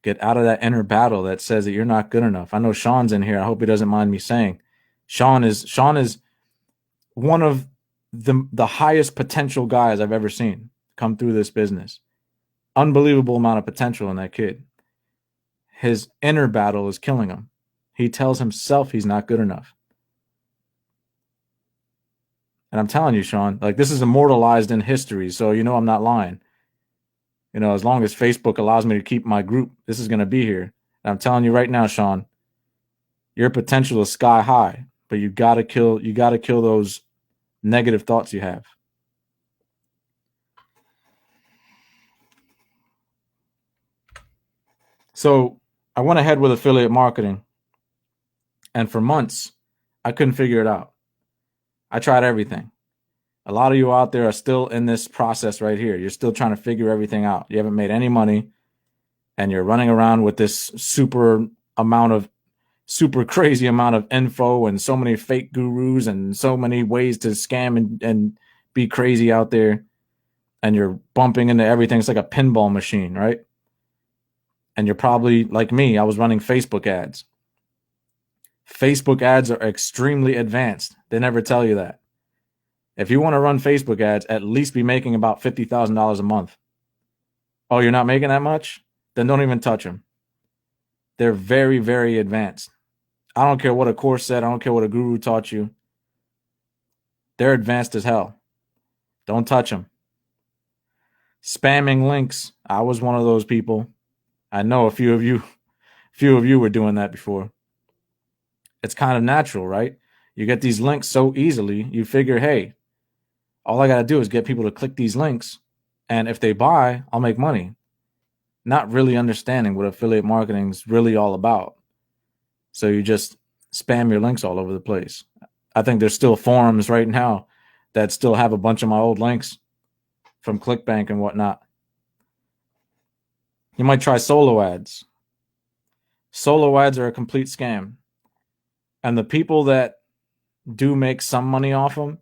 Get out of that inner battle that says that you're not good enough. I know Sean's in here. I hope he doesn't mind me saying. Sean is one of the highest potential guys I've ever seen come through this business. Unbelievable amount of potential in that kid. His inner battle is killing him. He tells himself he's not good enough. And I'm telling you, Sean, like this is immortalized in history, so you know I'm not lying. You know, as long as Facebook allows me to keep my group, this is going to be here. And I'm telling you right now, Sean, your potential is sky high, but you got to kill those negative thoughts you have. So, I went ahead with affiliate marketing, and for months I couldn't figure it out. I tried everything. A lot of you out there are still in this process right here. You're still trying to figure everything out. You haven't made any money and you're running around with this super crazy amount of info and so many fake gurus and so many ways to scam and be crazy out there. And you're bumping into everything. It's like a pinball machine, right? And you're probably like me. I was running Facebook ads. Facebook ads are extremely advanced. They never tell you that. If you want to run Facebook ads, at least be making about $50,000 a month. Oh, you're not making that much? Then don't even touch them. They're very, very advanced. I don't care what a course said. I don't care what a guru taught you. They're advanced as hell. Don't touch them. Spamming links. I was one of those people. I know a few of you were doing that before. It's kind of natural, right? You get these links so easily, you figure, hey, all I got to do is get people to click these links. And if they buy, I'll make money. Not really understanding what affiliate marketing is really all about. So you just spam your links all over the place. I think there's still forums right now that still have a bunch of my old links from ClickBank and whatnot. You might try solo ads. Solo ads are a complete scam. And the people that do make some money off them,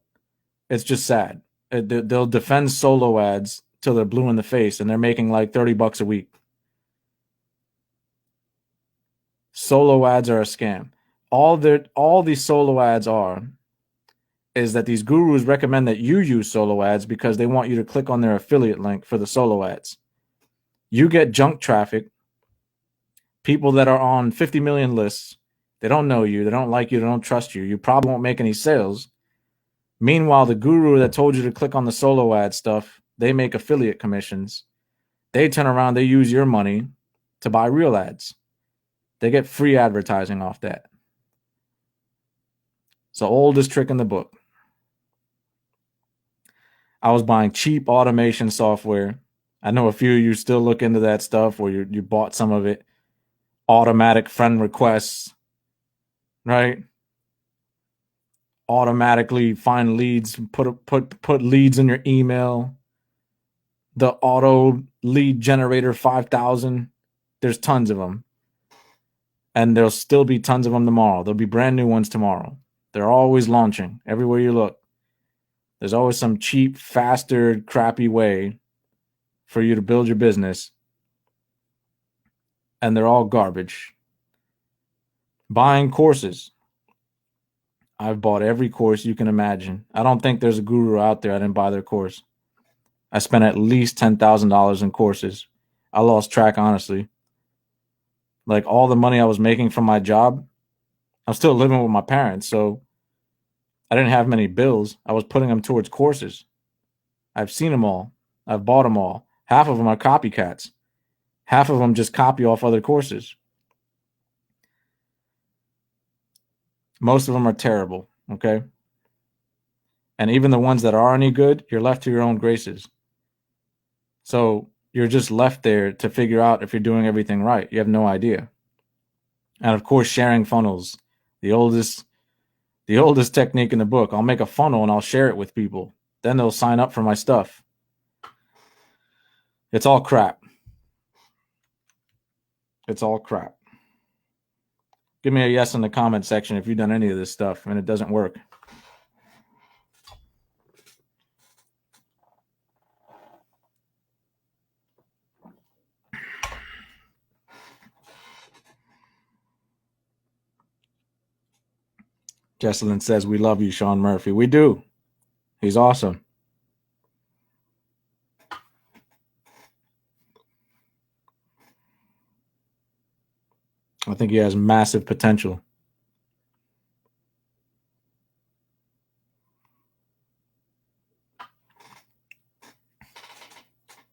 it's just sad. They'll defend solo ads till they're blue in the face and they're making like $30 a week. Solo ads are a scam. All these solo ads are is that these gurus recommend that you use solo ads because they want you to click on their affiliate link for the solo ads. You get junk traffic, people that are on 50 million lists. They don't know you, they don't like you, they don't trust you. You probably won't make any sales. Meanwhile, the guru that told you to click on the solo ad stuff, they make affiliate commissions. They turn around, they use your money to buy real ads. They get free advertising off that. It's the oldest trick in the book. I was buying cheap automation software. I know a few of you still look into that stuff or you bought some of it. Automatic friend requests, right? Automatically find leads, put leads in your email. The auto lead generator 5,000. There's tons of them. And there'll still be tons of them tomorrow. There'll be brand new ones tomorrow. They're always launching everywhere you look. There's always some cheap, faster, crappy way for you to build your business. And they're all garbage. Buying courses. I've bought every course you can imagine. I don't think there's a guru out there I didn't buy their course. I spent at least $10,000 in courses. I lost track, honestly. Like all the money I was making from my job, I'm still living with my parents, so I didn't have many bills. I was putting them towards courses. I've seen them all. I've bought them all. Half of them are copycats. Half of them just copy off other courses. Most of them are terrible, okay? And even the ones that are any good, you're left to your own graces. So you're just left there to figure out if you're doing everything right. You have no idea. And of course, sharing funnels, the oldest technique in the book. I'll make a funnel and I'll share it with people. Then they'll sign up for my stuff. It's all crap. It's all crap. Give me a yes in the comment section if you've done any of this stuff and it doesn't work. Jesselyn says, we love you, Sean Murphy. We do. He's awesome. I think he has massive potential.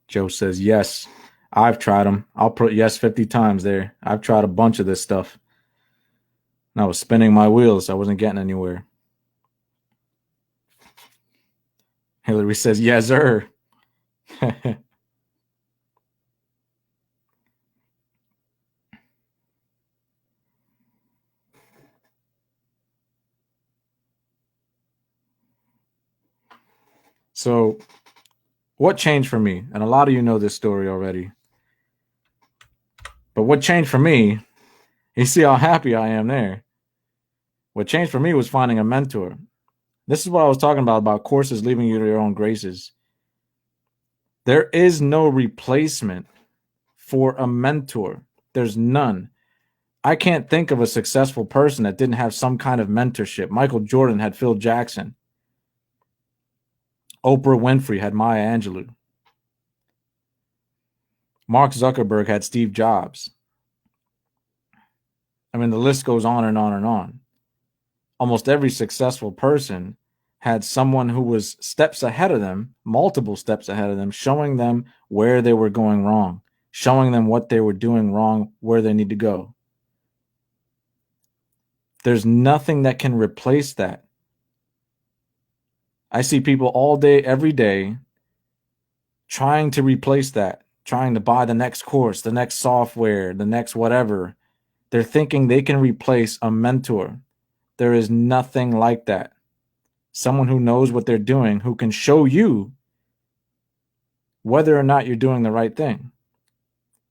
Joe says, yes, I've tried them. I'll put yes 50 times there. I've tried a bunch of this stuff. And I was spinning my wheels. I wasn't getting anywhere. Hillary says, yes, sir. So what changed for me? And a lot of you know this story already. But what changed for me, you see how happy I am there. What changed for me was finding a mentor. This is what I was talking about courses leaving you to your own graces. There is no replacement for a mentor. There's none. I can't think of a successful person that didn't have some kind of mentorship. Michael Jordan had Phil Jackson. Oprah Winfrey had Maya Angelou. Mark Zuckerberg had Steve Jobs. I mean, the list goes on and on and on. Almost every successful person had someone who was steps ahead of them, multiple steps ahead of them, showing them where they were going wrong, showing them what they were doing wrong, where they need to go. There's nothing that can replace that. I see people all day, every day, trying to replace that, trying to buy the next course, the next software, the next whatever. They're thinking they can replace a mentor. There is nothing like that. Someone who knows what they're doing, who can show you whether or not you're doing the right thing.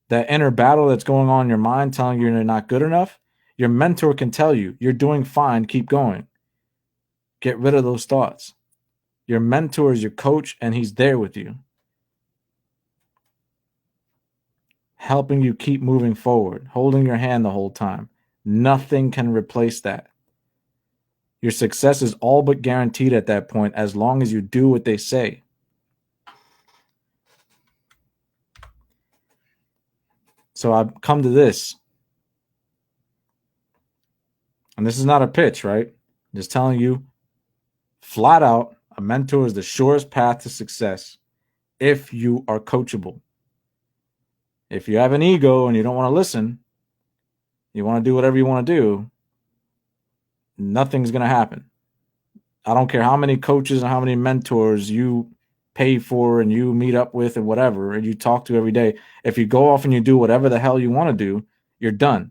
That inner battle that's going on in your mind telling you you're not good enough, your mentor can tell you, you're doing fine, keep going. Get rid of those thoughts. Your mentor is your coach, and he's there with you, helping you keep moving forward, holding your hand the whole time. Nothing can replace that. Your success is all but guaranteed at that point as long as you do what they say. So I've come to this. And this is not a pitch, right? I'm just telling you flat out, a mentor is the surest path to success if you are coachable. If you have an ego and you don't want to listen, you want to do whatever you want to do, nothing's going to happen. I don't care how many coaches and how many mentors you pay for and you meet up with and whatever, and you talk to every day. If you go off and you do whatever the hell you want to do, you're done.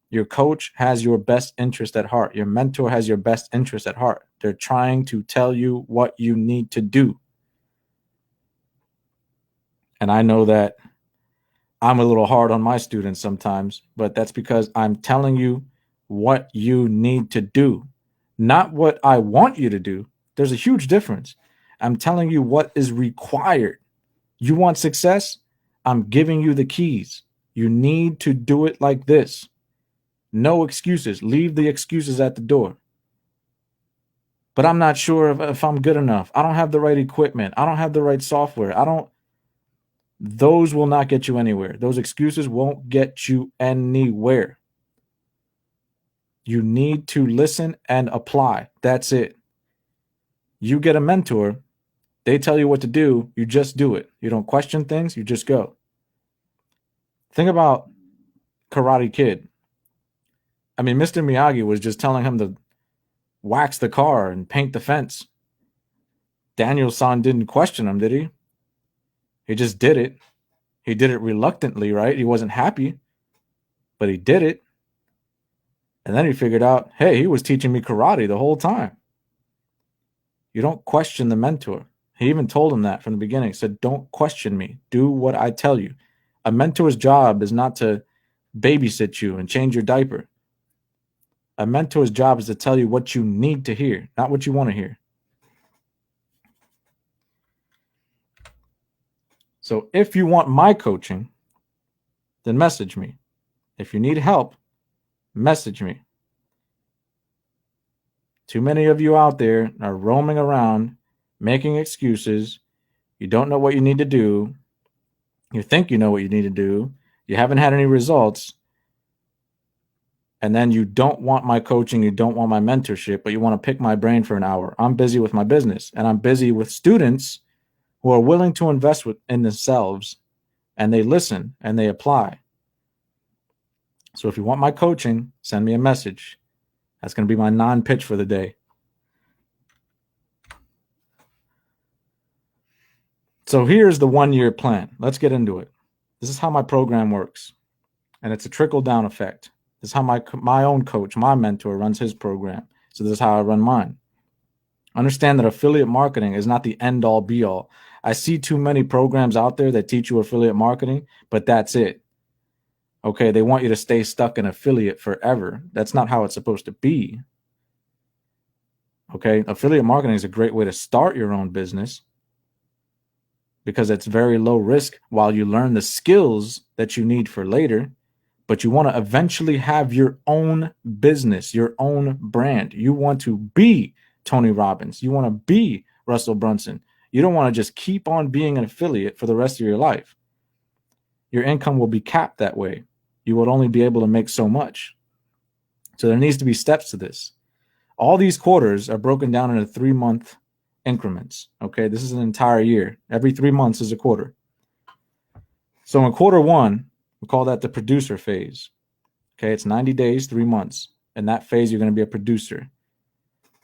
Your coach has your best interest at heart. Your mentor has your best interest at heart. They're trying to tell you what you need to do. And I know that I'm a little hard on my students sometimes, but that's because I'm telling you what you need to do, not what I want you to do. There's a huge difference. I'm telling you what is required. You want success? I'm giving you the keys. You need to do it like this. No excuses. Leave the excuses at the door. But I'm not sure if I'm good enough. I don't have the right equipment. I don't have the right software. Those will not get you anywhere. Those excuses won't get you anywhere. You need to listen and apply. That's it. You get a mentor. They tell you what to do. You just do it. You don't question things. You just go. Think about Karate Kid. I mean, Mr. Miyagi was just telling him to wax the car and paint the fence. Daniel-san didn't question him, did he? He just did it. He did it reluctantly, right? He wasn't happy, but he did it. And then he figured out, hey, he was teaching me karate the whole time. You don't question the mentor. He even told him that from the beginning. He said, don't question me. Do what I tell you. A mentor's job is not to babysit you and change your diaper. A mentor's job is to tell you what you need to hear, not what you want to hear. So if you want my coaching, then message me. If you need help, message me. Too many of you out there are roaming around, making excuses. You don't know what you need to do. You think you know what you need to do. You haven't had any results. And then you don't want my coaching. You don't want my mentorship, but you want to pick my brain for an hour. I'm busy with my business, and I'm busy with students who are willing to invest in themselves, and they listen and they apply. So if you want my coaching, send me a message. That's going to be my non-pitch for the day. So here's the 1-year plan. Let's get into it. This is how my program works. And it's a trickle-down effect. This is how my own coach, my mentor, runs his program. So this is how I run mine. Understand that affiliate marketing is not the end-all, be-all. I see too many programs out there that teach you affiliate marketing, but that's it. Okay, they want you to stay stuck in affiliate forever. That's not how it's supposed to be. Okay, affiliate marketing is a great way to start your own business because it's very low risk while you learn the skills that you need for later. But you want to eventually have your own business, your own brand. You want to be Tony Robbins. You want to be Russell Brunson. You don't want to just keep on being an affiliate for the rest of your life. Your income will be capped that way. You will only be able to make so much. So there needs to be steps to this. All these quarters are broken down into 3-month increments. Okay, this is an entire year. Every 3 months is a quarter. So in quarter 1, we call that the producer phase. Okay, it's 90 days, 3 months. In that phase, you're going to be a producer.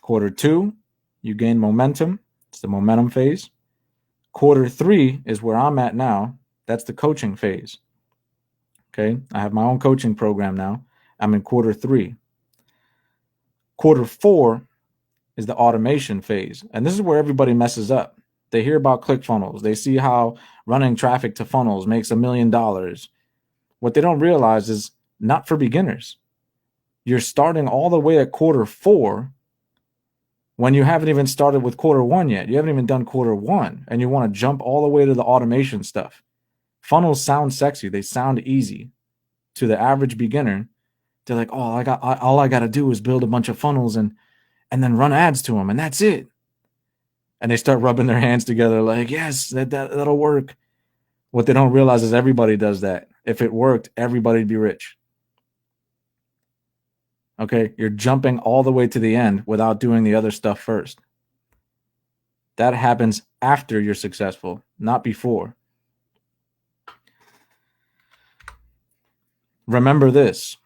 Quarter 2, you gain momentum. It's the momentum phase. Quarter 3 is where I'm at now. That's the coaching phase. Okay, I have my own coaching program now. I'm in quarter 3. Quarter 4 is the automation phase. And this is where everybody messes up. They hear about ClickFunnels. They see how running traffic to funnels makes $1 million. What they don't realize is not for beginners. You're starting all the way at quarter 4 when you haven't even started with quarter 1 yet. You haven't even done quarter 1, and you want to jump all the way to the automation stuff. Funnels sound sexy. They sound easy to the average beginner. They're like, oh, all I got to do is build a bunch of funnels and then run ads to them, and that's it. And they start rubbing their hands together like, yes, that'll work. What they don't realize is everybody does that. If it worked, everybody'd be rich. Okay, you're jumping all the way to the end without doing the other stuff first. That happens after you're successful, not before. Remember this.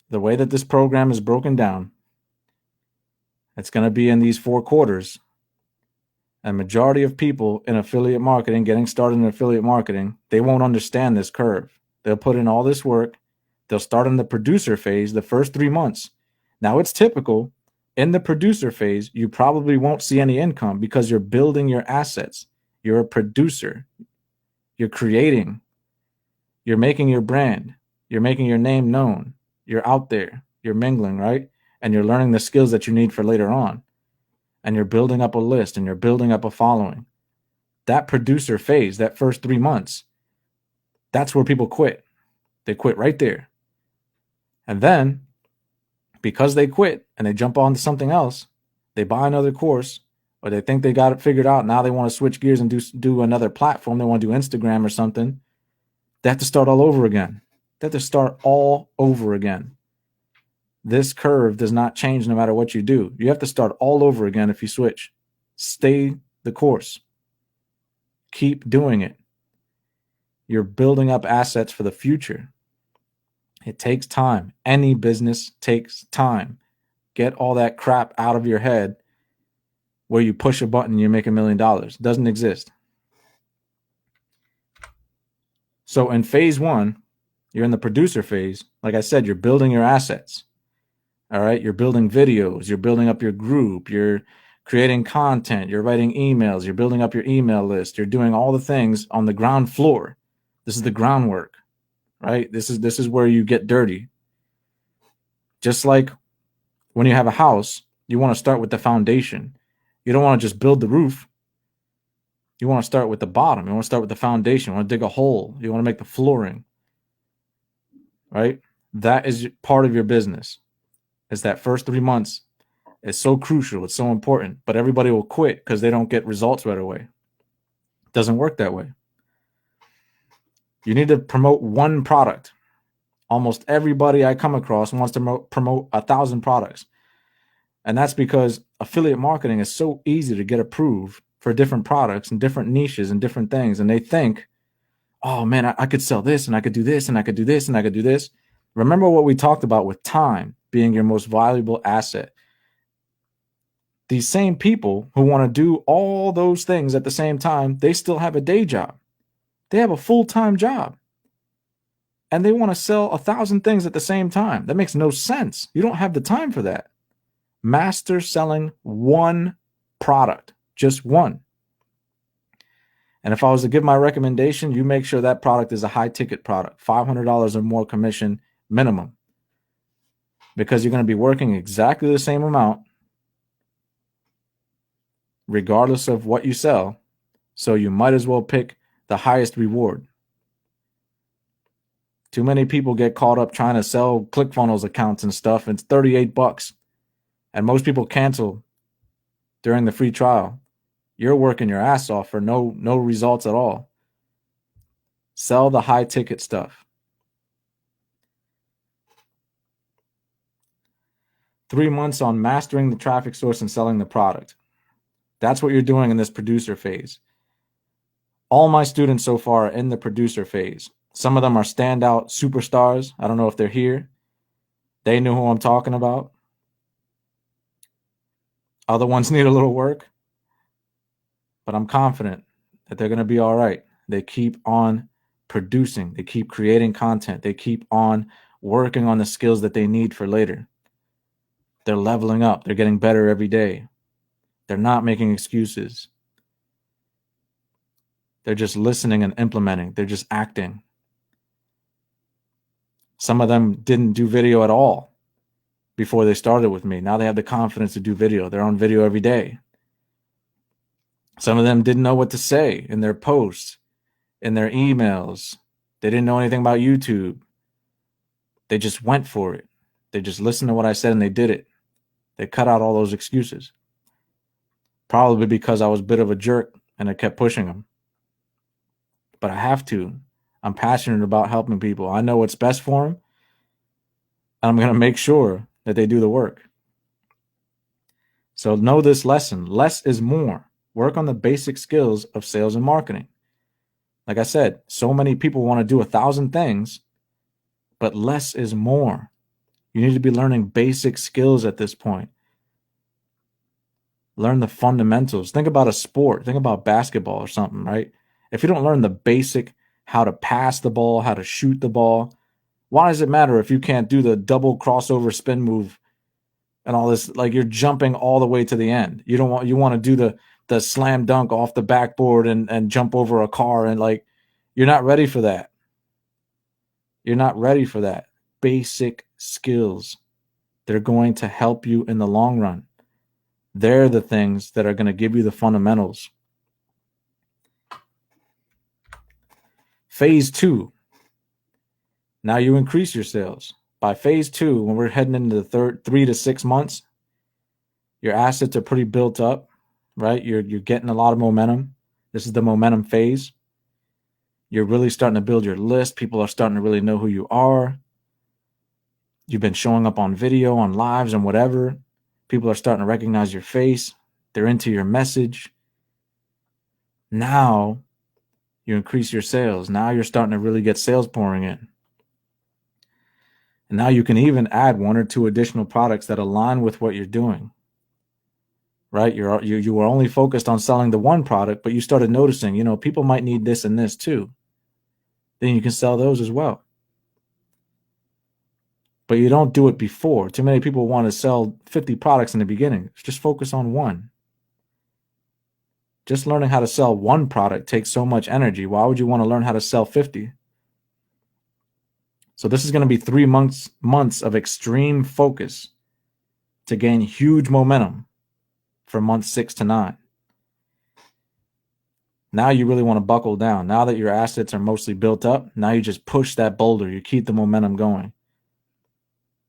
The way that this program is broken down, it's going to be in these 4 quarters. A majority of people in affiliate marketing, getting started in affiliate marketing, they won't understand this curve. They'll put in all this work. They'll start in the producer phase the first 3 months. Now, it's typical. In the producer phase, you probably won't see any income because you're building your assets. You're a producer. You're creating. You're making your brand. You're making your name known. You're out there. You're mingling, right? And you're learning the skills that you need for later on. And you're building up a list and you're building up a following. That producer phase, that first 3 months, that's where people quit. They quit right there. And then, because they quit and they jump on to something else, they buy another course, or they think they got it figured out. Now they want to switch gears and do another platform. They want to do Instagram or something. They have to start all over again. They have to start all over again. This curve does not change no matter what you do. You have to start all over again if you switch. Stay the course. Keep doing it. You're building up assets for the future. It takes time. Any business takes time. Get all that crap out of your head where you push a button and you make $1 million. It doesn't exist. So in phase 1, you're in the producer phase. Like I said, you're building your assets. All right, you're building videos, you're building up your group, you're creating content, you're writing emails, you're building up your email list, you're doing all the things on the ground floor. This is the groundwork, right? This is where you get dirty. Just like when you have a house, you want to start with the foundation. You don't want to just build the roof. You want to start with the bottom. You want to start with the foundation. You want to dig a hole. You want to make the flooring, right? That is part of your business. Is that first 3 months is so crucial. It's so important. But everybody will quit because they don't get results right away. It doesn't work that way. You need to promote one product. Almost everybody I come across wants to promote 1,000 products. And that's because affiliate marketing is so easy to get approved for different products and different niches and different things. And they think, oh man, I could sell this and I could do this and I could do this and I could do this. Remember what we talked about with time being your most valuable asset. These same people who want to do all those things at the same time, they still have a day job. They have a full-time job. And they want to sell 1,000 things at the same time. That makes no sense. You don't have the time for that. Master selling one product, just one. And if I was to give my recommendation, you make sure that product is a high ticket product, $500 or more commission minimum, because you're going to be working exactly the same amount regardless of what you sell. So you might as well pick the highest reward. Too many people get caught up trying to sell ClickFunnels accounts and stuff. And it's $38. And most people cancel during the free trial. You're working your ass off for no results at all. Sell the high ticket stuff. 3 months on mastering the traffic source and selling the product. That's what you're doing in this producer phase. All my students so far are in the producer phase. Some of them are standout superstars. I don't know if they're here. They know who I'm talking about. Other ones need a little work. But I'm confident that they're going to be all right. They keep on producing. They keep creating content. They keep on working on the skills that they need for later. They're leveling up. They're getting better every day. They're not making excuses. They're just listening and implementing. They're just acting. Some of them didn't do video at all before they started with me. Now they have the confidence to do video. They're on video every day. Some of them didn't know what to say in their posts, in their emails. They didn't know anything about YouTube. They just went for it. They just listened to what I said and they did it. They cut out all those excuses. Probably because I was a bit of a jerk and I kept pushing them. But I have to. I'm passionate about helping people. I know what's best for them. And I'm going to make sure that they do the work. So know this lesson. Less is more. Work on the basic skills of sales and marketing. Like I said, so many people want to do 1,000 things, but less is more. You need to be learning basic skills at this point. Learn the fundamentals. Think about a sport. Think about basketball or something, right? If you don't learn the basic, how to pass the ball, how to shoot the ball, why does it matter if you can't do the double crossover spin move and all this? Like, you're jumping all the way to the end. You want to do the slam dunk off the backboard and jump over a car, and like, you're not ready for that. You're not ready for that. Basic skills. They're going to help you in the long run. They're the things that are going to give you the fundamentals. Phase 2. Now you increase your sales. By phase 2, when we're heading into the 3 to 6 months, your assets are pretty built up, right? You're getting a lot of momentum. This is the momentum phase. You're really starting to build your list. People are starting to really know who you are. You've been showing up on video, on lives, and whatever. People are starting to recognize your face. They're into your message. Now you increase your sales. Now you're starting to really get sales pouring in. And now you can even add 1 or 2 additional products that align with what you're doing. Right? You were only focused on selling the one product, but you started noticing, people might need this and this too. Then you can sell those as well. But you don't do it before. Too many people want to sell 50 products in the beginning. Just focus on one. Just learning how to sell one product takes so much energy. Why would you want to learn how to sell 50? So this is going to be 3 months of extreme focus to gain huge momentum for months 6 to 9. Now you really want to buckle down. Now that your assets are mostly built up, now you just push that boulder. You keep the momentum going.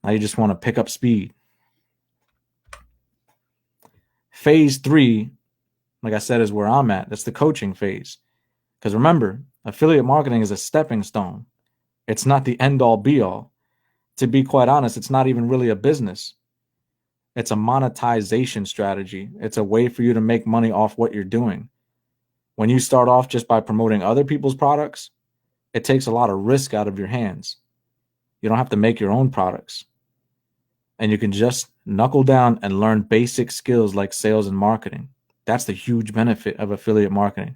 Now you just want to pick up speed. Phase 3, like I said, is where I'm at. That's the coaching phase. Because remember, affiliate marketing is a stepping stone. It's not the end all be all. To be quite honest, it's not even really a business. It's a monetization strategy. It's a way for you to make money off what you're doing. When you start off just by promoting other people's products, it takes a lot of risk out of your hands. You don't have to make your own products. And you can just knuckle down and learn basic skills like sales and marketing. That's the huge benefit of affiliate marketing.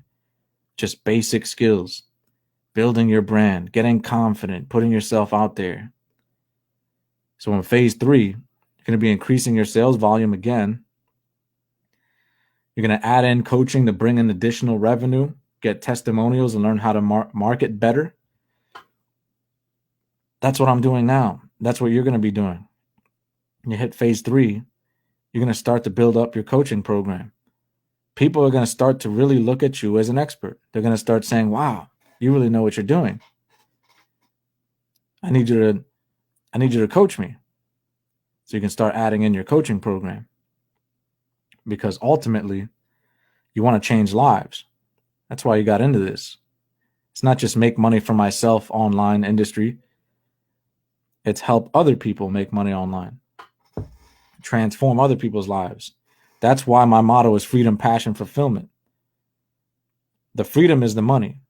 Just basic skills, building your brand, getting confident, putting yourself out there. So in phase 3, you're going to be increasing your sales volume again. You're going to add in coaching to bring in additional revenue, get testimonials, and learn how to market better. That's what I'm doing now. That's what you're going to be doing. When you hit phase 3, you're going to start to build up your coaching program. People are going to start to really look at you as an expert. They're going to start saying, wow, you really know what you're doing. I need you to coach me. So you can start adding in your coaching program. Because ultimately, you want to change lives. That's why you got into this. It's not just make money for myself online industry. It's help other people make money online. Transform other people's lives. That's why my motto is freedom, passion, fulfillment. The freedom is the money.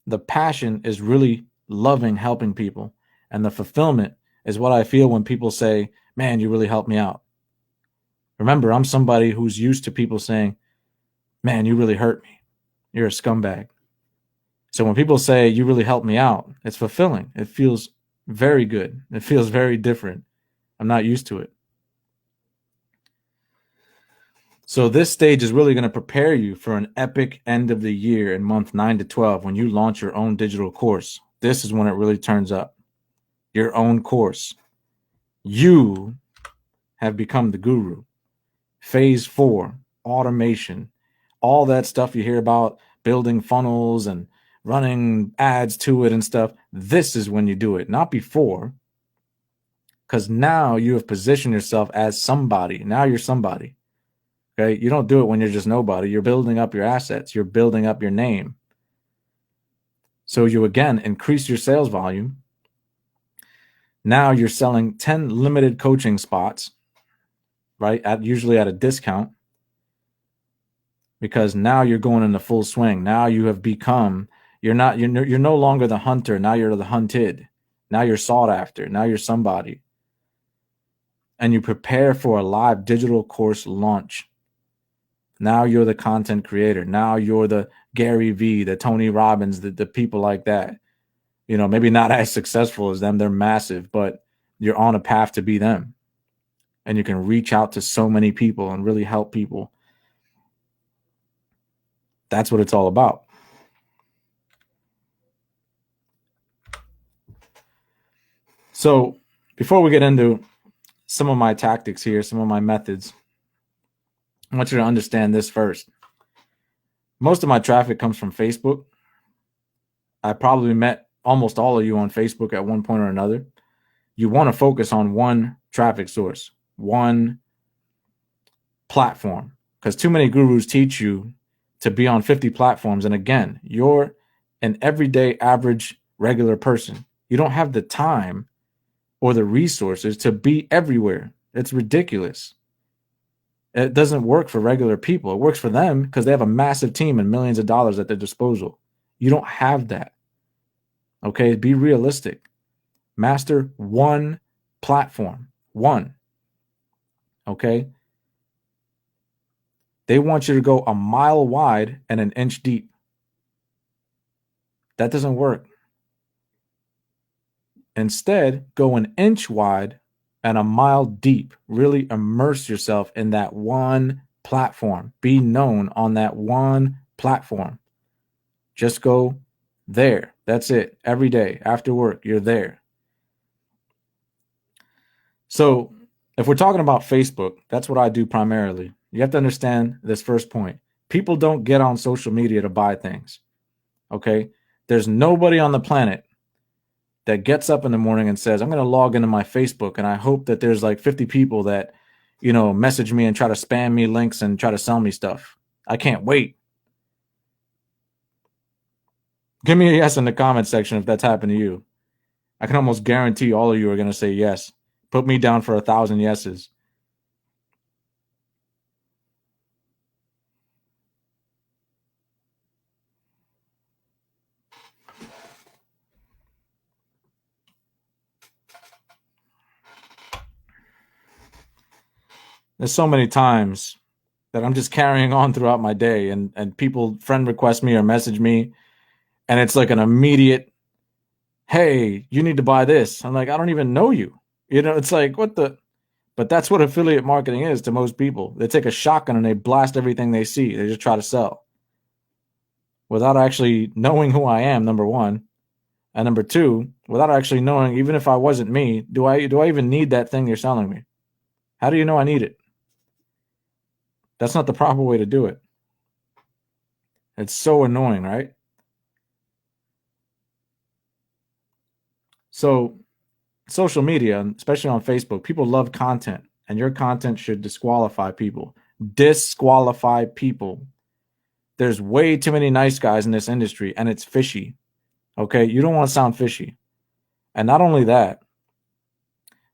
The passion is really loving helping people. And the fulfillment is what I feel when people say, man, you really helped me out. Remember, I'm somebody who's used to people saying, man, you really hurt me. You're a scumbag. So when people say you really helped me out, it's fulfilling. It feels very good. It feels very different. I'm not used to it. So this stage is really going to prepare you for an epic end of the year in month 9 to 12 when you launch your own digital course. This is when it really turns up. Your own course. You have become the guru. Phase 4, automation. All that stuff you hear about, building funnels and running ads to it and stuff. This is when you do it, not before. Because now you have positioned yourself as somebody. Now you're somebody. Okay, you don't do it when you're just nobody. You're building up your assets. You're building up your name. So you, again, increase your sales volume. Now you're selling 10 limited coaching spots, right? Usually at a discount. Because now you're going into full swing. Now you have become, you're no longer the hunter. Now you're the hunted. Now you're sought after. Now you're somebody. And you prepare for a live digital course launch. Now you're the content creator. Now you're the Gary V, the Tony Robbins, the people like that. You know, maybe not as successful as them. They're massive, but you're on a path to be them. And you can reach out to so many people and really help people. That's what it's all about. So before we get into some of my tactics here, some of my methods, I want you to understand this first. Most of my traffic comes from Facebook. I probably met almost all of you on Facebook at one point or another. You want to focus on one traffic source, one platform, because too many gurus teach you to be on 50 platforms. And again, you're an everyday average regular person. You don't have the time or the resources to be everywhere. It's ridiculous. It doesn't work for regular people. It works for them because they have a massive team and millions of dollars at their disposal. You don't have that. Okay, be realistic. Master one platform. One. Okay? They want you to go a mile wide and an inch deep. That doesn't work. Instead, go an inch wide and a mile deep. Really immerse yourself in that one platform. Be known on that one platform. Just go there. That's it. Every day after work, you're there. So if we're talking about Facebook, that's what I do primarily. You have to understand this first point. People don't get on social media to buy things. Okay? There's nobody on the planet that gets up in the morning and says, I'm going to log into my Facebook and I hope that there's like 50 people that, message me and try to spam me links and try to sell me stuff. I can't wait. Give me a yes in the comment section if that's happened to you. I can almost guarantee all of you are going to say yes. Put me down for 1,000 yeses. There's so many times that I'm just carrying on throughout my day and people friend request me or message me and it's like an immediate, hey, you need to buy this. I'm like, I don't even know you. It's like, what the? But that's what affiliate marketing is to most people. They take a shotgun and they blast everything they see. They just try to sell without actually knowing who I am, number one. And number two, without actually knowing, even if I wasn't me, do I even need that thing you're selling me? How do you know I need it? That's not the proper way to do it. It's so annoying, right? So social media, especially on Facebook, people love content, and your content should disqualify people. Disqualify people. There's way too many nice guys in this industry, and it's fishy. Okay, you don't want to sound fishy. And not only that,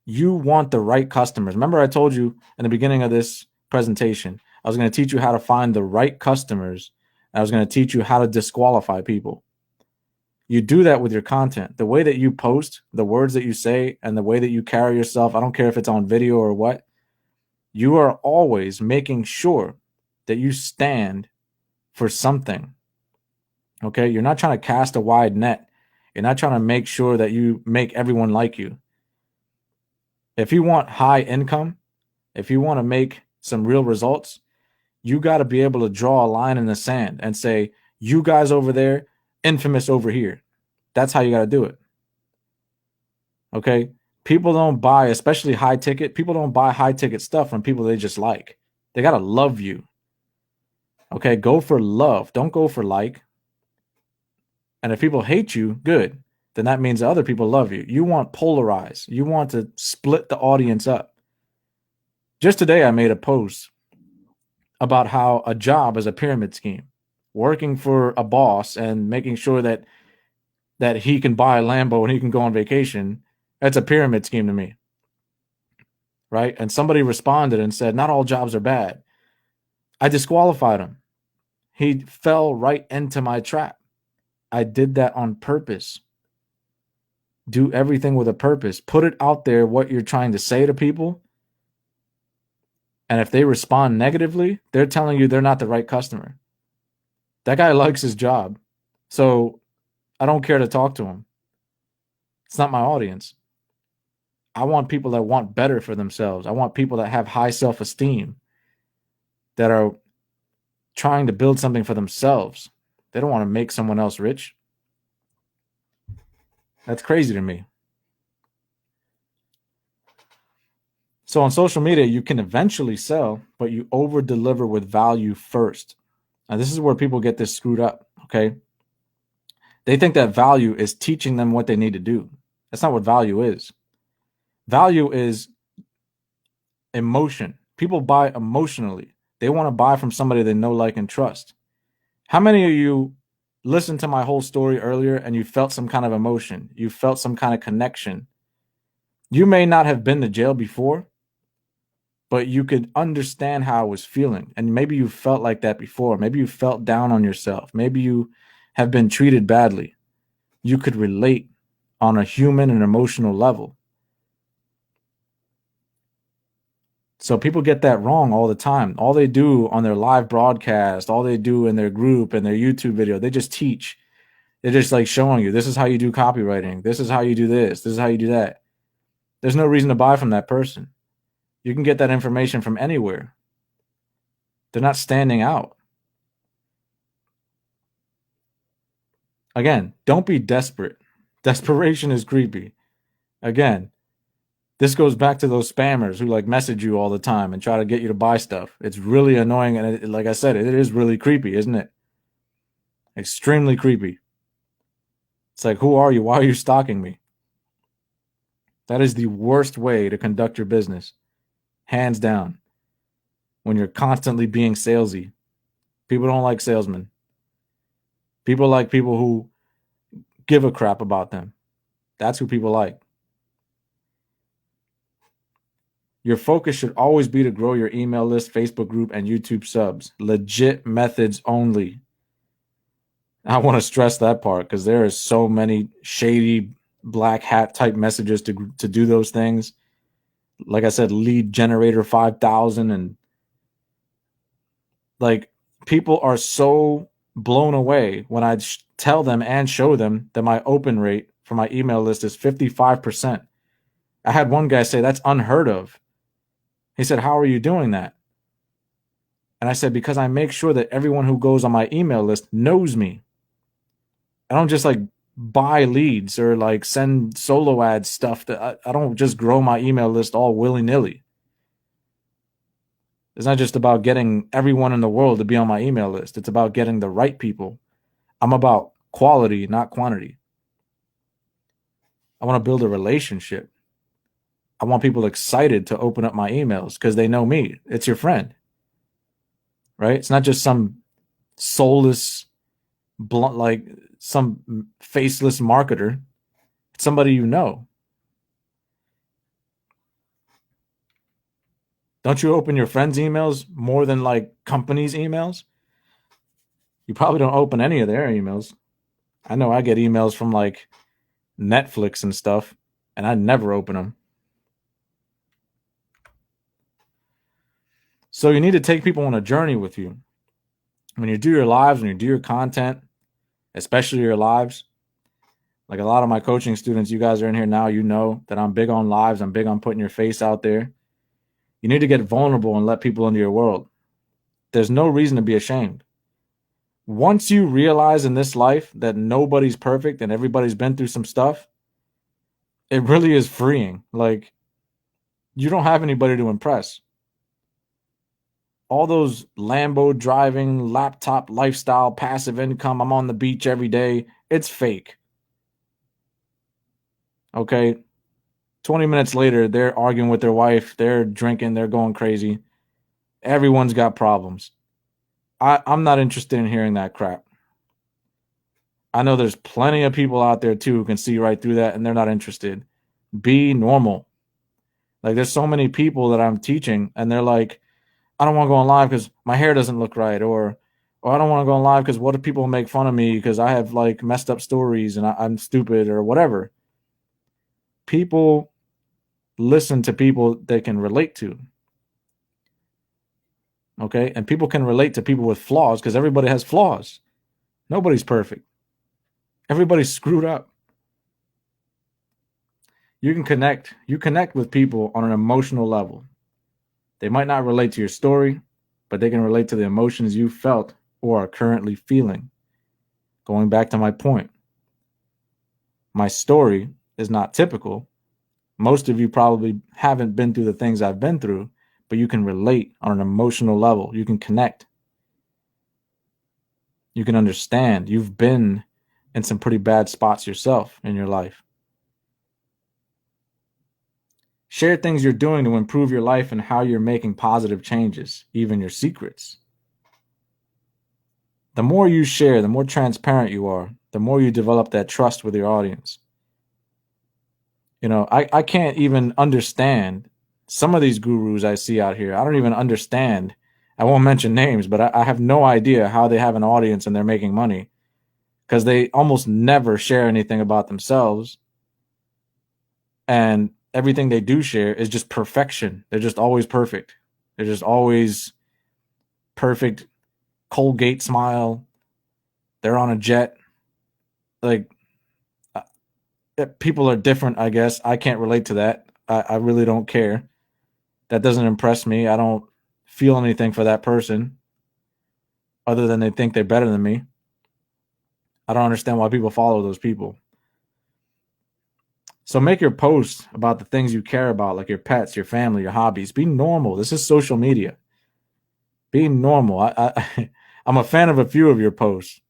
you want the right customers. Remember, I told you in the beginning of this presentation, I was going to teach you how to find the right customers. And I was going to teach you how to disqualify people. You do that with your content. The way that you post, the words that you say, and the way that you carry yourself, I don't care if it's on video or what, you are always making sure that you stand for something. Okay? You're not trying to cast a wide net. You're not trying to make sure that you make everyone like you. If you want high income, if you want to make some real results, you got to be able to draw a line in the sand and say, you guys over there, infamous over here. That's how you got to do it. Okay? People don't buy, especially high ticket, people don't buy high ticket stuff from people they just like. They got to love you. Okay? Go for love. Don't go for like. And if people hate you, good. Then that means other people love you. You want polarize. You want to split the audience up. Just today, I made a post about how a job is a pyramid scheme. Working for a boss and making sure that he can buy a Lambo and he can go on vacation, that's a pyramid scheme to me. Right? And somebody responded and said, not all jobs are bad. I disqualified him. He fell right into my trap. I did that on purpose. Do everything with a purpose. Put it out there what you're trying to say to people. And if they respond negatively, they're telling you they're not the right customer. That guy likes his job. So I don't care to talk to him. It's not my audience. I want people that want better for themselves. I want people that have high self-esteem, that are trying to build something for themselves. They don't want to make someone else rich. That's crazy to me. So on social media, you can eventually sell, but you over deliver with value first. And this is where people get this screwed up. Okay. They think that value is teaching them what they need to do. That's not what value is. Value is emotion. People buy emotionally. They want to buy from somebody they know, like, and trust. How many of you listened to my whole story earlier and you felt some kind of emotion? You felt some kind of connection. You may not have been to jail before, but you could understand how I was feeling. And maybe you felt like that before. Maybe you felt down on yourself. Maybe you have been treated badly. You could relate on a human and emotional level. So people get that wrong all the time. All they do on their live broadcast, all they do in their group and their YouTube video, they just teach. They're just like showing you, this is how you do copywriting. This is how you do this. This is how you do that. There's no reason to buy from that person. You can get that information from anywhere. They're not standing out. Again, don't be desperate. Desperation is creepy. Again, This goes back to those spammers who like message you all the time and try to get you to buy stuff. It's really annoying, and like I said, it is really creepy, isn't it? Extremely creepy. It's like, who are you? Why are you stalking me? That is the worst way to conduct your business, hands down. When you're constantly being salesy, people don't like salesmen. People like people who give a crap about them. That's who people like. Your focus should always be to grow your email list, Facebook group, and YouTube subs. Legit methods only. I want to stress that part because there are so many shady black hat type messages to do those things. Like I said, lead generator 5,000, and like people are so blown away when I tell them and show them that my open rate for my email list is 55%. I had one guy say that's unheard of. He said, "How are you doing that?" And I said, "Because I make sure that everyone who goes on my email list knows me. I don't just like buy leads or like send solo ad stuff. That I don't just grow my email list all willy-nilly. It's not just about getting everyone in the world to be on my email list. It's about getting the right people. I'm about quality, not quantity. I want to build a relationship. I want people excited to open up my emails because they know me. It's your friend, right? It's not just some soulless, blunt, like some faceless marketer. It's somebody you know. Don't you open your friends' emails more than like companies' emails? You probably don't open any of their emails. I know I get emails from like Netflix and stuff, and I never open them. So you need to take people on a journey with you. When you do your lives, when you do your content, especially your lives, like a lot of my coaching students, you guys are in here now, you know that I'm big on lives. I'm big on putting your face out there. You need to get vulnerable and let people into your world. There's no reason to be ashamed. Once you realize in this life that nobody's perfect and everybody's been through some stuff, it really is freeing. Like, you don't have anybody to impress. All those Lambo driving, laptop lifestyle, passive income, I'm on the beach every day, it's fake. Okay? 20 minutes later, they're arguing with their wife, they're drinking, they're going crazy. Everyone's got problems. I'm not interested in hearing that crap. I know there's plenty of people out there too who can see right through that and they're not interested. Be normal. Like, there's so many people that I'm teaching and they're like, I don't want to go on live because my hair doesn't look right, or I don't want to go on live because what if people make fun of me because I have like messed up stories and I'm stupid or whatever. People listen to people they can relate to. Okay? And people can relate to people with flaws because everybody has flaws. Nobody's perfect. Everybody's screwed up. You can connect. You connect with people on an emotional level. They might not relate to your story, but they can relate to the emotions you felt or are currently feeling. Going back to my point, my story is not typical. Most of you probably haven't been through the things I've been through, but you can relate on an emotional level. You can connect. You can understand. You've been in some pretty bad spots yourself in your life. Share things you're doing to improve your life and how you're making positive changes, even your secrets. The more you share, the more transparent you are, the more you develop that trust with your audience. You know, I can't even understand some of these gurus I see out here. I don't even understand. I won't mention names, but I have no idea how they have an audience and they're making money because they almost never share anything about themselves. And everything they do share is just perfection. They're just always perfect. They're just always perfect. Colgate smile. They're on a jet. Like, people are different, I guess. I can't relate to that. I really don't care. That doesn't impress me. I don't feel anything for that person other than they think they're better than me. I don't understand why people follow those people. So make your posts about the things you care about, like your pets, your family, your hobbies. Be normal. This is social media. Be normal. I'm a fan of a few of your posts.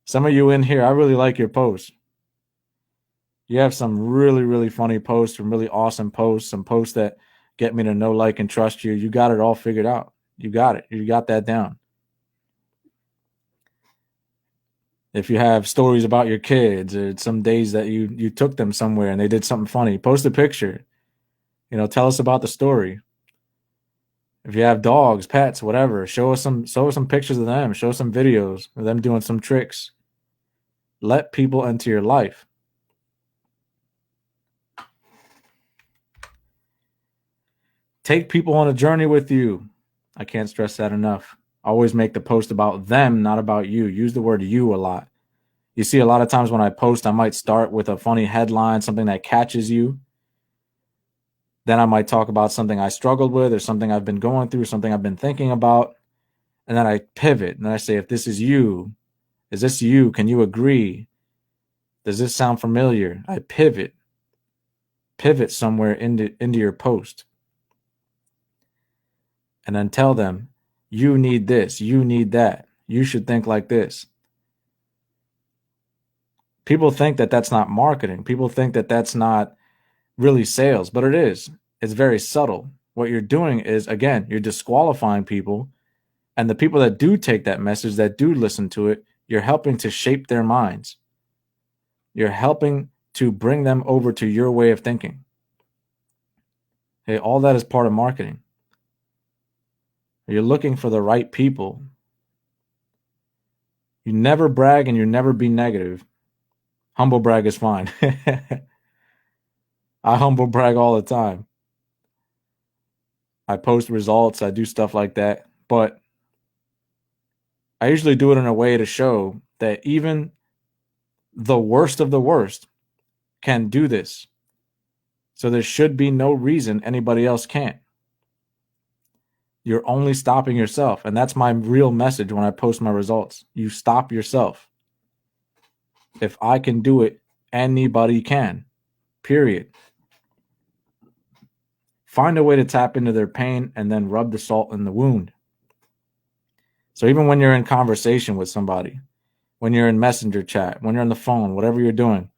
Some of you in here, I really like your posts. You have some really, really funny posts, some really awesome posts, some posts that get me to know, like, and trust you. You got it all figured out. You got it. You got that down. If you have stories about your kids or some days that you took them somewhere and they did something funny, post a picture. Tell us about the story. If you have dogs, pets, whatever, show us some pictures of them. Show us some videos of them doing some tricks. Let people into your life. Take people on a journey with you. I can't stress that enough. Always make the post about them, not about you. Use the word you a lot. You see, a lot of times when I post, I might start with a funny headline, something that catches you. Then I might talk about something I struggled with or something I've been going through, something I've been thinking about. And then I pivot and I say, if this is you, is this you? Can you agree? Does this sound familiar? I pivot somewhere into your post. And then tell them, you need this, you need that. You should think like this. People think that that's not marketing. People think that that's not really sales, but it is. It's very subtle. What you're doing is, again, you're disqualifying people. And the people that do take that message, that do listen to it, you're helping to shape their minds. You're helping to bring them over to your way of thinking. Okay, all that is part of marketing. You're looking for the right people. You never brag and you never be negative. Humble brag is fine. I humble brag all the time. I post results. I do stuff like that. But I usually do it in a way to show that even the worst of the worst can do this. So there should be no reason anybody else can't. You're only stopping yourself. And that's my real message when I post my results. You stop yourself. If I can do it, anybody can. Period. Find a way to tap into their pain and then rub the salt in the wound. So even when you're in conversation with somebody, when you're in messenger chat, when you're on the phone, whatever you're doing,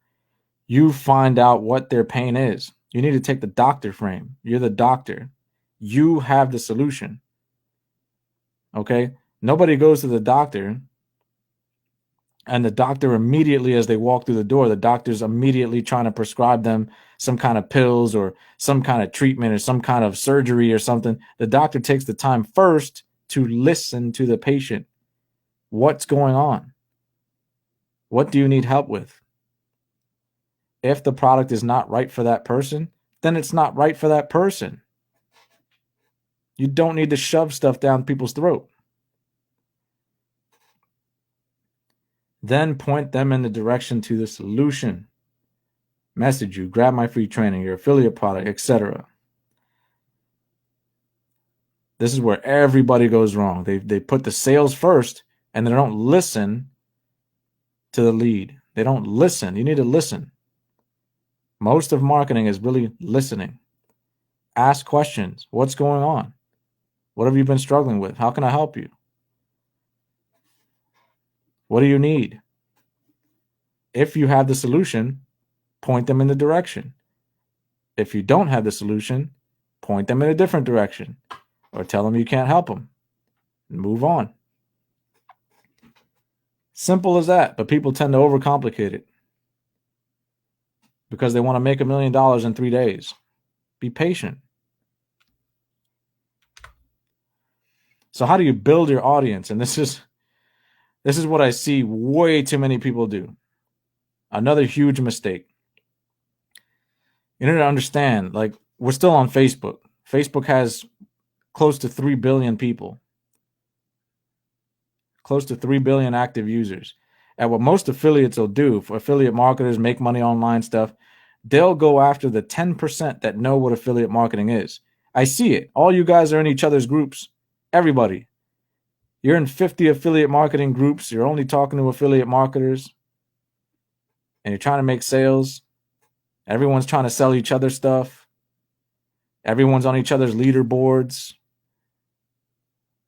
you find out what their pain is. You need to take the doctor frame. You're the doctor. You have the solution. Okay? Nobody goes to the doctor and the doctor immediately, as they walk through the door, the doctor's immediately trying to prescribe them some kind of pills or some kind of treatment or some kind of surgery or something. The doctor takes the time first to listen to the patient. What's going on? What do you need help with? If the product is not right for that person, then it's not right for that person. You don't need to shove stuff down people's throat. Then point them in the direction to the solution. Message you, grab my free training, your affiliate product, etc. This is where everybody goes wrong. They put the sales first and they don't listen to the lead. They don't listen. You need to listen. Most of marketing is really listening. Ask questions. What's going on? What have you been struggling with? How can I help you? What do you need? If you have the solution, point them in the direction. If you don't have the solution, point them in a different direction or tell them you can't help them and move on. Simple as that, but people tend to overcomplicate it because they want to make $1 million in 3 days. Be patient. So how do you build your audience? And this is what I see way too many people do. Another huge mistake. You need to understand, like, we're still on Facebook. Facebook has close to 3 billion people. Close to 3 billion active users. And what most affiliates will do, for affiliate marketers, make money online stuff, they'll go after the 10% that know what affiliate marketing is. I see it. All you guys are in each other's groups. Everybody. You're in 50 affiliate marketing groups. You're only talking to affiliate marketers. And you're trying to make sales. Everyone's trying to sell each other stuff. Everyone's on each other's leaderboards.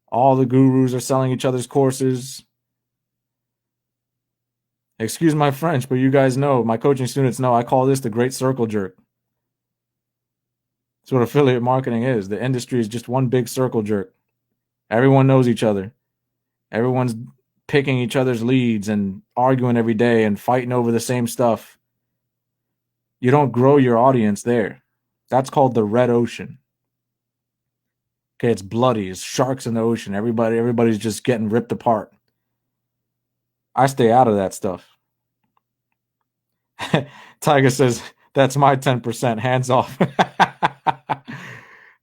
All the gurus are selling each other's courses. Excuse my French, but you guys know, my coaching students know, I call this the great circle jerk. That's what affiliate marketing is. The industry is just one big circle jerk. Everyone knows each other. Everyone's picking each other's leads and arguing every day and fighting over the same stuff. You don't grow your audience there. That's called the red ocean. Okay, it's bloody. It's sharks in the ocean. Everybody's just getting ripped apart. I stay out of that stuff. Tiger says, that's my 10%. Hands off.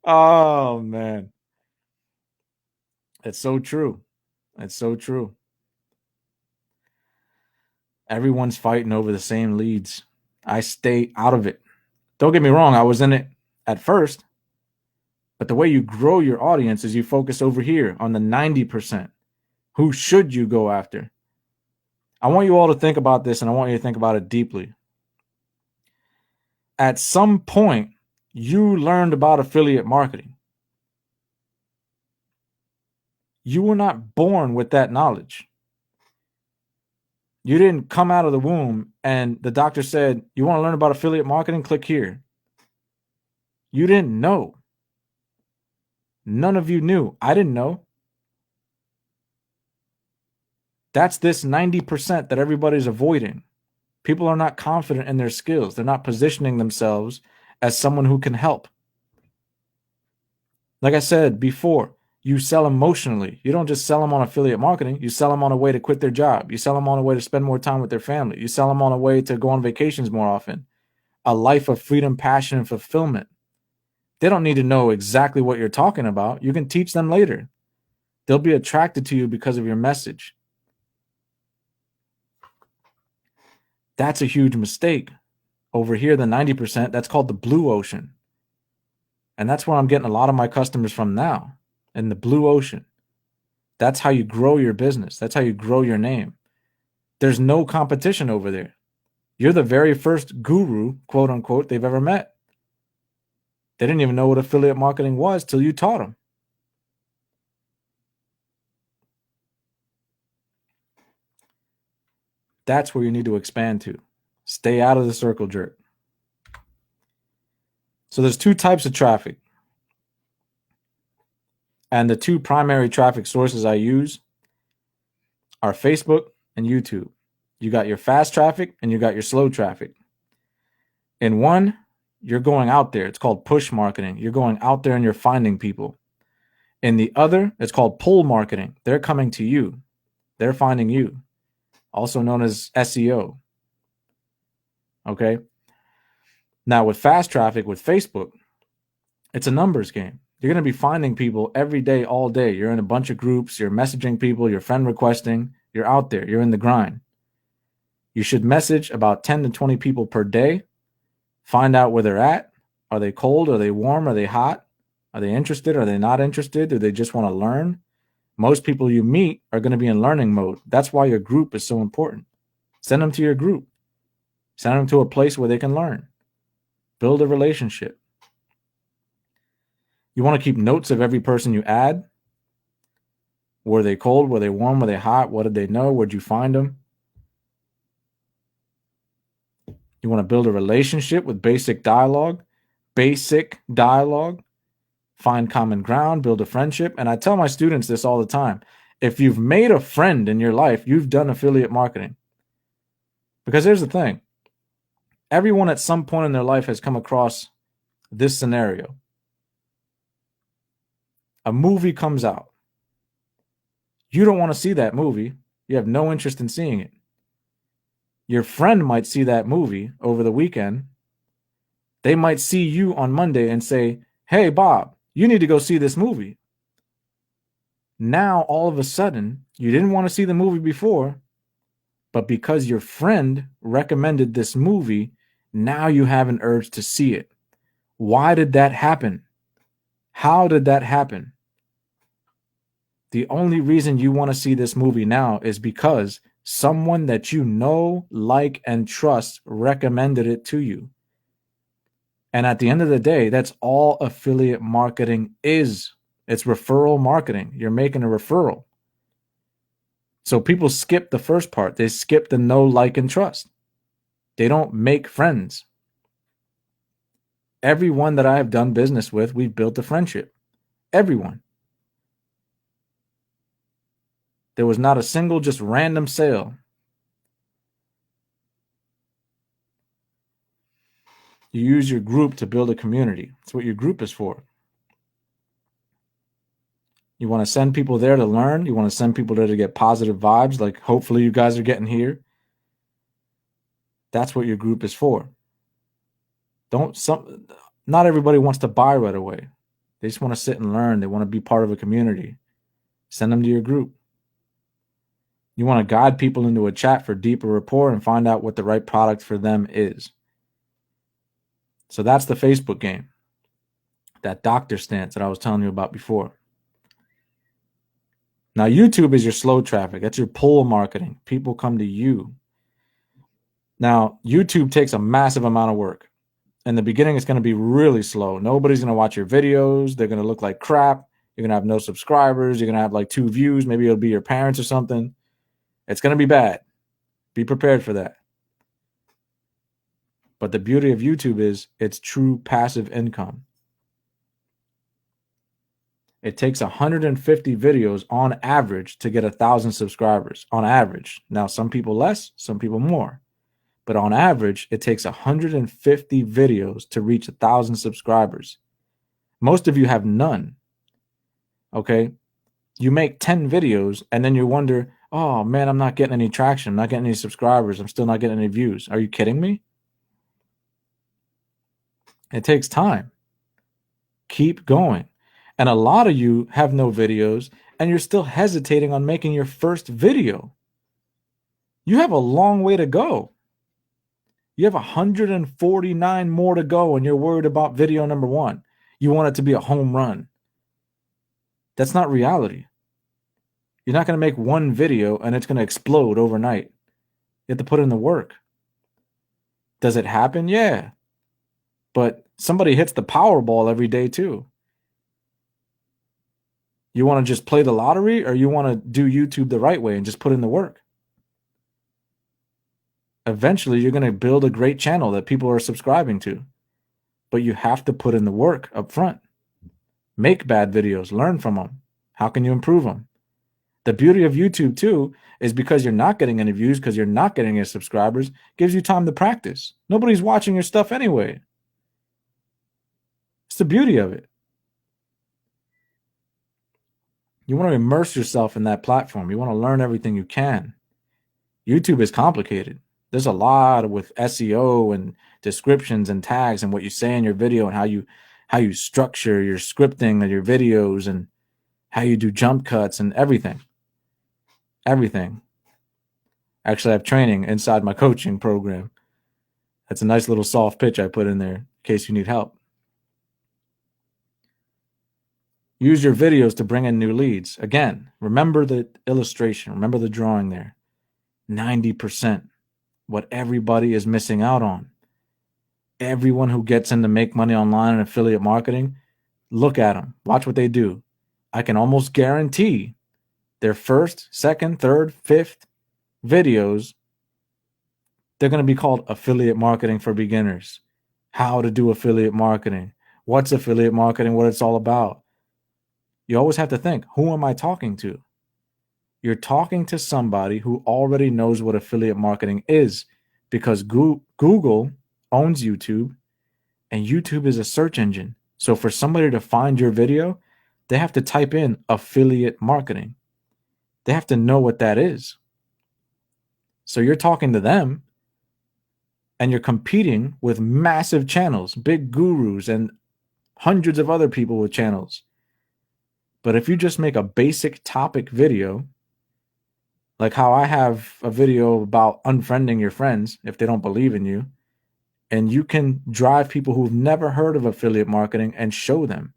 Oh, man. It's so true. It's so true. Everyone's fighting over the same leads. I stay out of it. Don't get me wrong. I was in it at first. But the way you grow your audience is you focus over here on the 90%. Who should you go after? I want you all to think about this, and I want you to think about it deeply. At some point, you learned about affiliate marketing. You were not born with that knowledge. You didn't come out of the womb and the doctor said, you want to learn about affiliate marketing? Click here. You didn't know. None of you knew. I didn't know. That's this 90% that everybody's avoiding. People are not confident in their skills. They're not positioning themselves as someone who can help. Like I said before, you sell emotionally. You don't just sell them on affiliate marketing. You sell them on a way to quit their job. You sell them on a way to spend more time with their family. You sell them on a way to go on vacations more often. A life of freedom, passion, and fulfillment. They don't need to know exactly what you're talking about. You can teach them later. They'll be attracted to you because of your message. That's a huge mistake. Over here, the 90%, that's called the blue ocean. And that's where I'm getting a lot of my customers from now, in the blue ocean. That's how you grow your business. That's how you grow your name. There's no competition over there. You're the very first guru, quote unquote, they've ever met. They didn't even know what affiliate marketing was till you taught them. That's where you need to expand to. Stay out of the circle jerk. So there's two types of traffic. And the two primary traffic sources I use are Facebook and YouTube. You got your fast traffic and you got your slow traffic. In one, you're going out there. It's called push marketing. You're going out there and you're finding people. In the other, it's called pull marketing. They're coming to you. They're finding you. Also known as SEO. Okay. Now with fast traffic, with Facebook, it's a numbers game. You're going to be finding people every day, all day. You're in a bunch of groups. You're messaging people. You're friend requesting. You're out there. You're in the grind. You should message about 10 to 20 people per day. Find out where they're at. Are they cold? Are they warm? Are they hot? Are they interested? Are they not interested? Do they just want to learn? Most people you meet are going to be in learning mode. That's why your group is so important. Send them to your group. Send them to a place where they can learn. Build a relationship. You want to keep notes of every person you add. Were they cold? Were they warm? Were they hot? What did they know? Where'd you find them? You want to build a relationship with basic dialogue. Find common ground, build a friendship. And I tell my students this all the time. If you've made a friend in your life, you've done affiliate marketing. Because here's the thing. Everyone at some point in their life has come across this scenario. A movie comes out. You don't want to see that movie. You have no interest in seeing it. Your friend might see that movie over the weekend. They might see you on Monday and say, hey, Bob, you need to go see this movie. Now, all of a sudden, you didn't want to see the movie before, but because your friend recommended this movie, now you have an urge to see it. Why did that happen? How did that happen? The only reason you want to see this movie now is because someone that you know, like, and trust recommended it to you. And at the end of the day, that's all affiliate marketing is. It's referral marketing. You're making a referral. So people skip the first part. They skip the know, like, and trust. They don't make friends. Everyone that I have done business with, we've built a friendship. Everyone. There was not a single just random sale. You use your group to build a community. That's what your group is for. You want to send people there to learn. You want to send people there to get positive vibes, like hopefully you guys are getting here. That's what your group is for. Not everybody wants to buy right away. They just want to sit and learn. They want to be part of a community. Send them to your group. You want to guide people into a chat for deeper rapport and find out what the right product for them is. So that's the Facebook game. That doctor stance that I was telling you about before. Now, YouTube is your slow traffic. That's your pull marketing. People come to you. Now, YouTube takes a massive amount of work. In the beginning, it's going to be really slow. Nobody's going to watch your videos. They're going to look like crap. You're going to have no subscribers. You're going to have like 2 views. Maybe it'll be your parents or something. It's going to be bad. Be prepared for that. But the beauty of YouTube is it's true passive income. It takes 150 videos on average to get 1,000 subscribers. On average. Now, some people less, some people more. But on average, it takes 150 videos to reach 1,000 subscribers. Most of you have none. Okay? You make 10 videos and then you wonder, oh man, I'm not getting any traction. I'm not getting any subscribers. I'm still not getting any views. Are you kidding me? It takes time. Keep going. And a lot of you have no videos and you're still hesitating on making your first video. You have a long way to go. You have 149 more to go and you're worried about video number 1. You want it to be a home run. That's not reality. You're not going to make one video and it's going to explode overnight. You have to put in the work. Does it happen? Yeah. But somebody hits the Powerball every day too. You want to just play the lottery or you want to do YouTube the right way and just put in the work? Eventually, you're going to build a great channel that people are subscribing to. But you have to put in the work up front. Make bad videos. Learn from them. How can you improve them? The beauty of YouTube, too, is because you're not getting any views, because you're not getting any subscribers, gives you time to practice. Nobody's watching your stuff anyway. It's the beauty of it. You want to immerse yourself in that platform. You want to learn everything you can. YouTube is complicated. There's a lot with SEO and descriptions and tags and what you say in your video and how you structure your scripting of your videos and how you do jump cuts and everything. Everything. Actually, I have training inside my coaching program. That's a nice little soft pitch I put in there in case you need help. Use your videos to bring in new leads. Again, remember the illustration. Remember the drawing there. 90%. What everybody is missing out on. Everyone who gets in to make money online and affiliate marketing, look at them. Watch what they do. I can almost guarantee their first, second, third, fifth videos, they're going to be called affiliate marketing for beginners. How to do affiliate marketing. What's affiliate marketing? What it's all about. You always have to think, who am I talking to? You're talking to somebody who already knows what affiliate marketing is because Google owns YouTube and YouTube is a search engine. So for somebody to find your video, they have to type in affiliate marketing. They have to know what that is. So you're talking to them and you're competing with massive channels, big gurus and hundreds of other people with channels. But if you just make a basic topic video, like how I have a video about unfriending your friends if they don't believe in you, and you can drive people who've never heard of affiliate marketing and show them.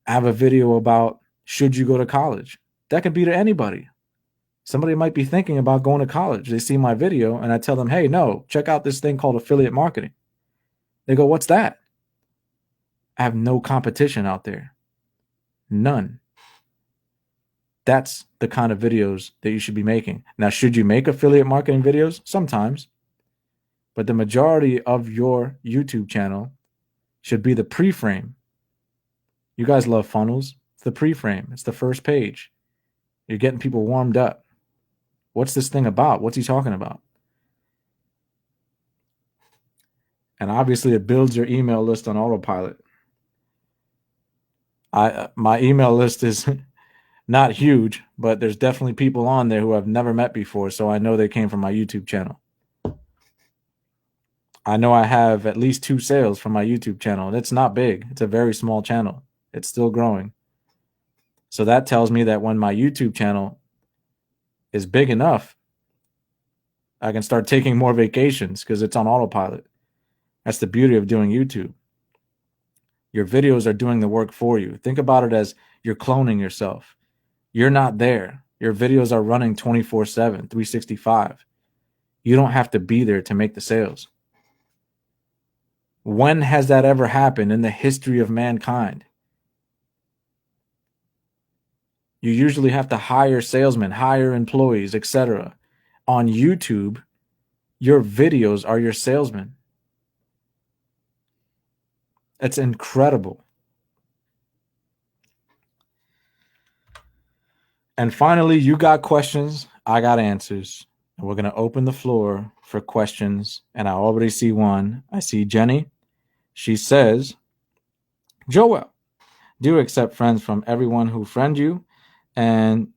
I have a video about should you go to college? That could be to anybody. Somebody might be thinking about going to college. They see my video and I tell them, hey, no, check out this thing called affiliate marketing. They go, what's that? I have no competition out there. None. That's the kind of videos that you should be making. Now, should you make affiliate marketing videos? Sometimes. But the majority of your YouTube channel should be the pre-frame. You guys love funnels. It's the pre-frame. It's the first page. You're getting people warmed up. What's this thing about? What's he talking about? And obviously it builds your email list on autopilot. My email list is not huge, but there's definitely people on there who I've never met before, so I know they came from my YouTube channel. I know I have at least 2 sales from my YouTube channel, and it's not big. It's a very small channel. It's still growing. So that tells me that when my YouTube channel is big enough, I can start taking more vacations because it's on autopilot. That's the beauty of doing YouTube. Your videos are doing the work for you. Think about it as you're cloning yourself. You're not there. Your videos are running 24/7, 365. You don't have to be there to make the sales. When has that ever happened in the history of mankind? You usually have to hire salesmen, hire employees, etc. On YouTube, your videos are your salesmen. It's incredible. And finally, you got questions, I got answers. And we're going to open the floor for questions. And I already see one. I see Jenny. She says, Joel, do you accept friends from everyone who friend you? And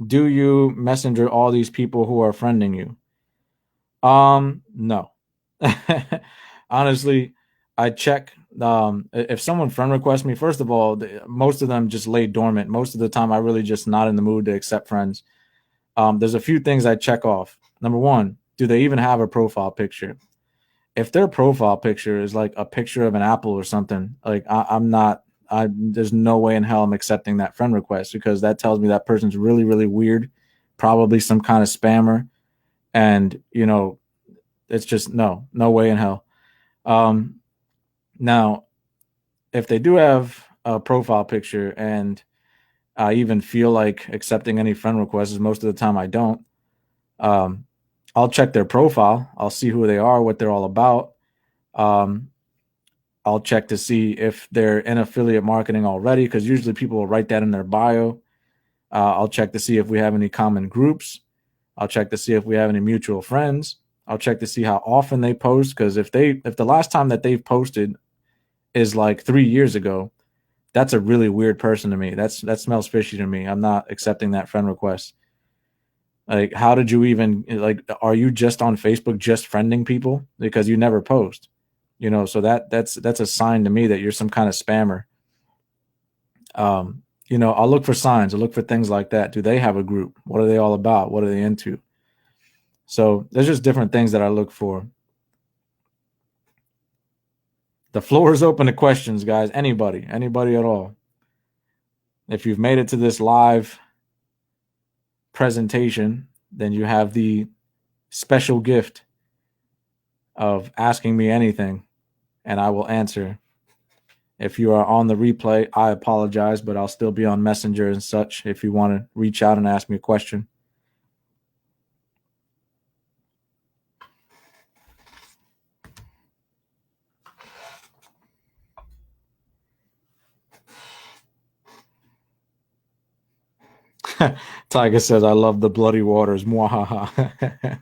do you messenger all these people who are friending you? No. Honestly, I check. If someone friend requests me, first of all, most of them just lay dormant. Most of the time, I really just not in the mood to accept friends. There's a few things I check off. Number one, do they even have a profile picture? If their profile picture is like a picture of an apple or something, like I'm not. There's no way in hell I'm accepting that friend request, because that tells me that person's really, really weird, probably some kind of spammer, and it's just no way in hell. Now, if they do have a profile picture and I even feel like accepting any friend requests, most of the time I don't. I'll check their profile. I'll see who they are, what they're all about. I'll check to see if they're in affiliate marketing already, because usually people will write that in their bio. I'll check to see if we have any common groups. I'll check to see if we have any mutual friends. I'll check to see how often they post, because if the last time that they've posted is like 3 years ago, that's a really weird person to me. That smells fishy to me. I'm not accepting that friend request. Like, how did you even, like, are you just on Facebook just friending people because you never post? So that's a sign to me that you're some kind of spammer. I'll look for signs. I'll look for things like that. Do they have a group? What are they all about? What are they into? So there's just different things that I look for. The floor is open to questions, guys. Anybody at all. If you've made it to this live presentation, then you have the special gift of asking me anything, and I will answer. If you are on the replay, I apologize, but I'll still be on Messenger and such if you want to reach out and ask me a question. Tiger says, I love the bloody waters. Mwahaha.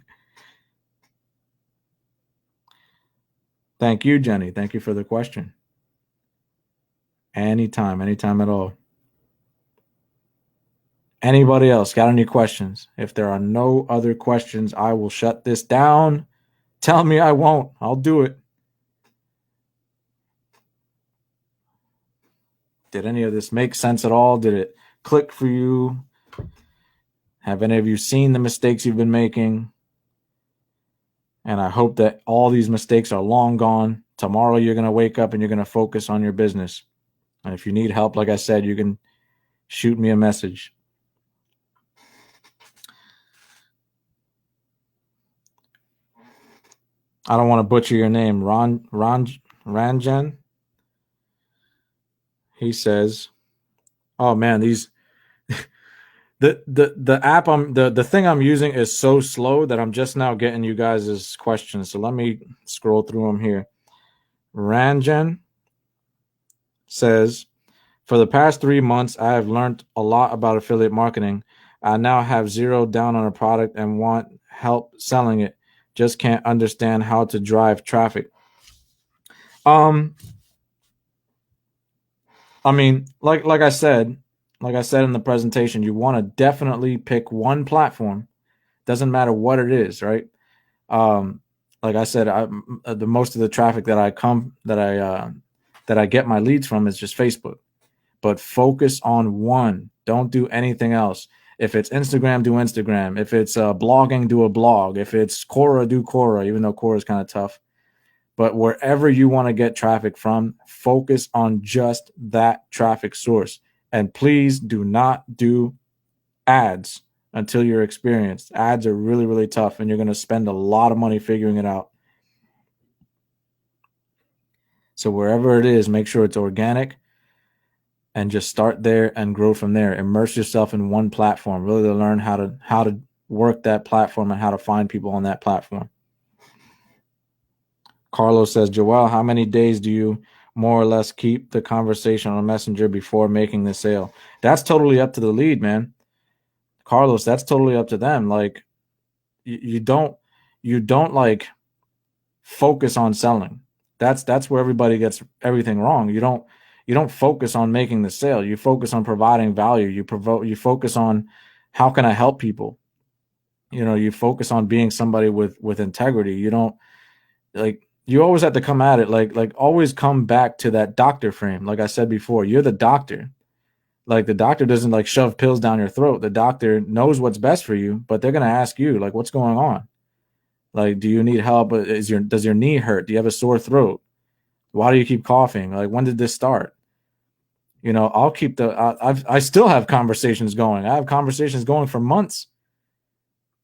Thank you, Jenny. Thank you for the question. Anytime at all. Anybody else got any questions? If there are no other questions, I will shut this down. Tell me I won't. I'll do it. Did any of this make sense at all? Did it click for you? Have any of you seen the mistakes you've been making? And I hope that all these mistakes are long gone. Tomorrow you're going to wake up and you're going to focus on your business. And if you need help, like I said, you can shoot me a message. I don't want to butcher your name. Ron Ranjan, he says, oh man, these the app the thing I'm using is so slow that I'm just now getting you guys' questions. So let me scroll through them here. Ranjan says, for the past 3 months, I have learned a lot about affiliate marketing. I now have zeroed down on a product and want help selling it. Just can't understand how to drive traffic. I mean, like I said in the presentation, you want to definitely pick one platform. Doesn't matter what it is, right? Like I said, the most of the traffic that I get my leads from is just Facebook. But focus on one. Don't do anything else. If it's Instagram, do Instagram. If it's blogging, do a blog. If it's Quora, do Quora, even though Quora is kind of tough. But wherever you want to get traffic from, focus on just that traffic source. And please do not do ads until you're experienced. Ads are really, really tough, and you're going to spend a lot of money figuring it out. So wherever it is, make sure it's organic and just start there and grow from there. Immerse yourself in one platform, really learn how to work that platform and how to find people on that platform. Carlos says, Joel, how many days do you more or less keep the conversation on Messenger before making the sale? That's totally up to the lead, man. Carlos, that's totally up to them. Like, you don't like focus on selling. That's where everybody gets everything wrong. You don't focus on making the sale. You focus on providing value. You focus on how can I help people. You focus on being somebody with integrity. You don't you always have to come at it like always come back to that doctor frame. Like I said before, you're the doctor. Like the doctor doesn't like shove pills down your throat. The doctor knows what's best for you, but they're gonna ask you like, what's going on? Like, do you need help? Does your knee hurt? Do you have a sore throat? Why do you keep coughing? Like, when did this start? I'll keep I still have conversations going. I have conversations going for months,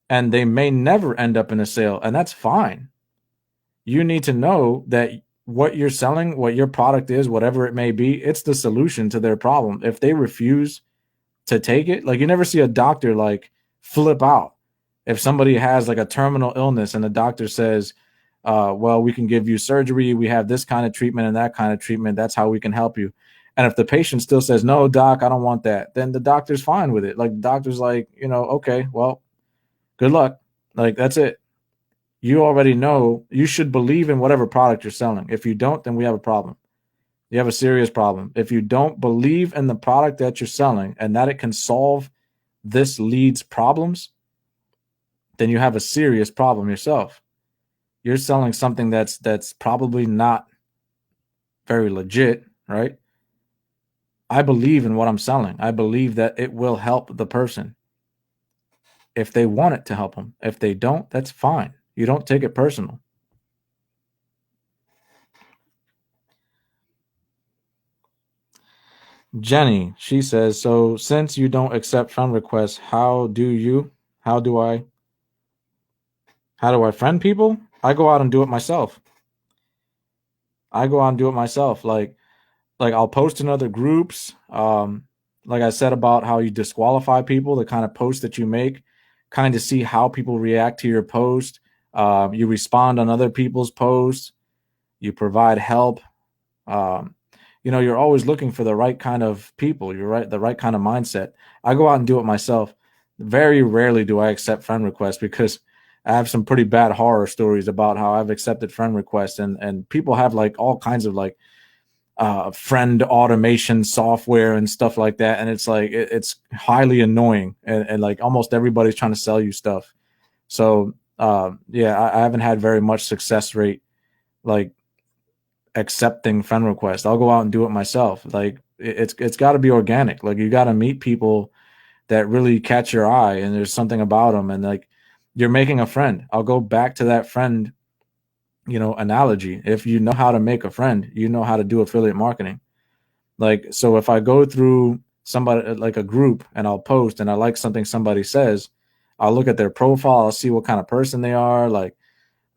and they may never end up in a sale, and that's fine. You need to know that what you're selling, what your product is, whatever it may be, it's the solution to their problem. If they refuse to take it, like you never see a doctor like flip out. If somebody has like a terminal illness and the doctor says, well, we can give you surgery, we have this kind of treatment and that kind of treatment, that's how we can help you. And if the patient still says, no, doc, I don't want that, then the doctor's fine with it. Like the doctor's like, okay, well, good luck. Like, that's it. You already know you should believe in whatever product you're selling. If you don't, then we have a problem. You have a serious problem. If you don't believe in the product that you're selling and that it can solve this lead's problems, then you have a serious problem yourself. You're selling something that's probably not very legit, right? I believe in what I'm selling. I believe that it will help the person if they want it to help them. If they don't, that's fine. You don't take it personal. Jenny, she says, so since you don't accept friend requests, how do I friend people? I go out and do it myself. Like I'll post in other groups. Like I said about how you disqualify people, the kind of post that you make, kind of see how people react to your post. You respond on other people's posts. You provide help. You're always looking for the right kind of people. The right kind of mindset. I go out and do it myself. Very rarely do I accept friend requests because I have some pretty bad horror stories about how I've accepted friend requests and people have like all kinds of like friend automation software and stuff like that. And it's like, it's highly annoying and like almost everybody's trying to sell you stuff. So yeah, I haven't had very much success rate like accepting friend requests. I'll go out and do it myself. Like it's got to be organic. Like you got to meet people that really catch your eye and there's something about them and like you're making a friend. I'll go back to that friend analogy. If you know how to make a friend, you know how to do affiliate marketing. Like, so if I go through somebody like a group and I'll post and I like something somebody says, I'll look at their profile, I'll see what kind of person they are. Like,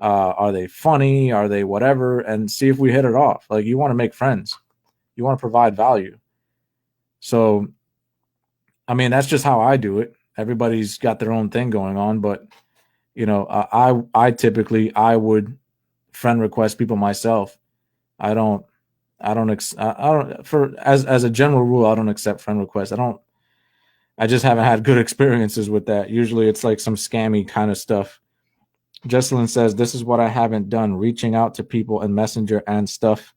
Are they funny? Are they whatever? And see if we hit it off. Like, you want to make friends. You want to provide value. So, I mean, that's just how I do it. Everybody's got their own thing going on, but I typically I would friend request people myself. I don't I don't I don't for as a general rule I don't accept friend requests. I just haven't had good experiences with that. Usually it's like some scammy kind of stuff. Jesselyn says, this is what I haven't done, reaching out to people in Messenger and stuff.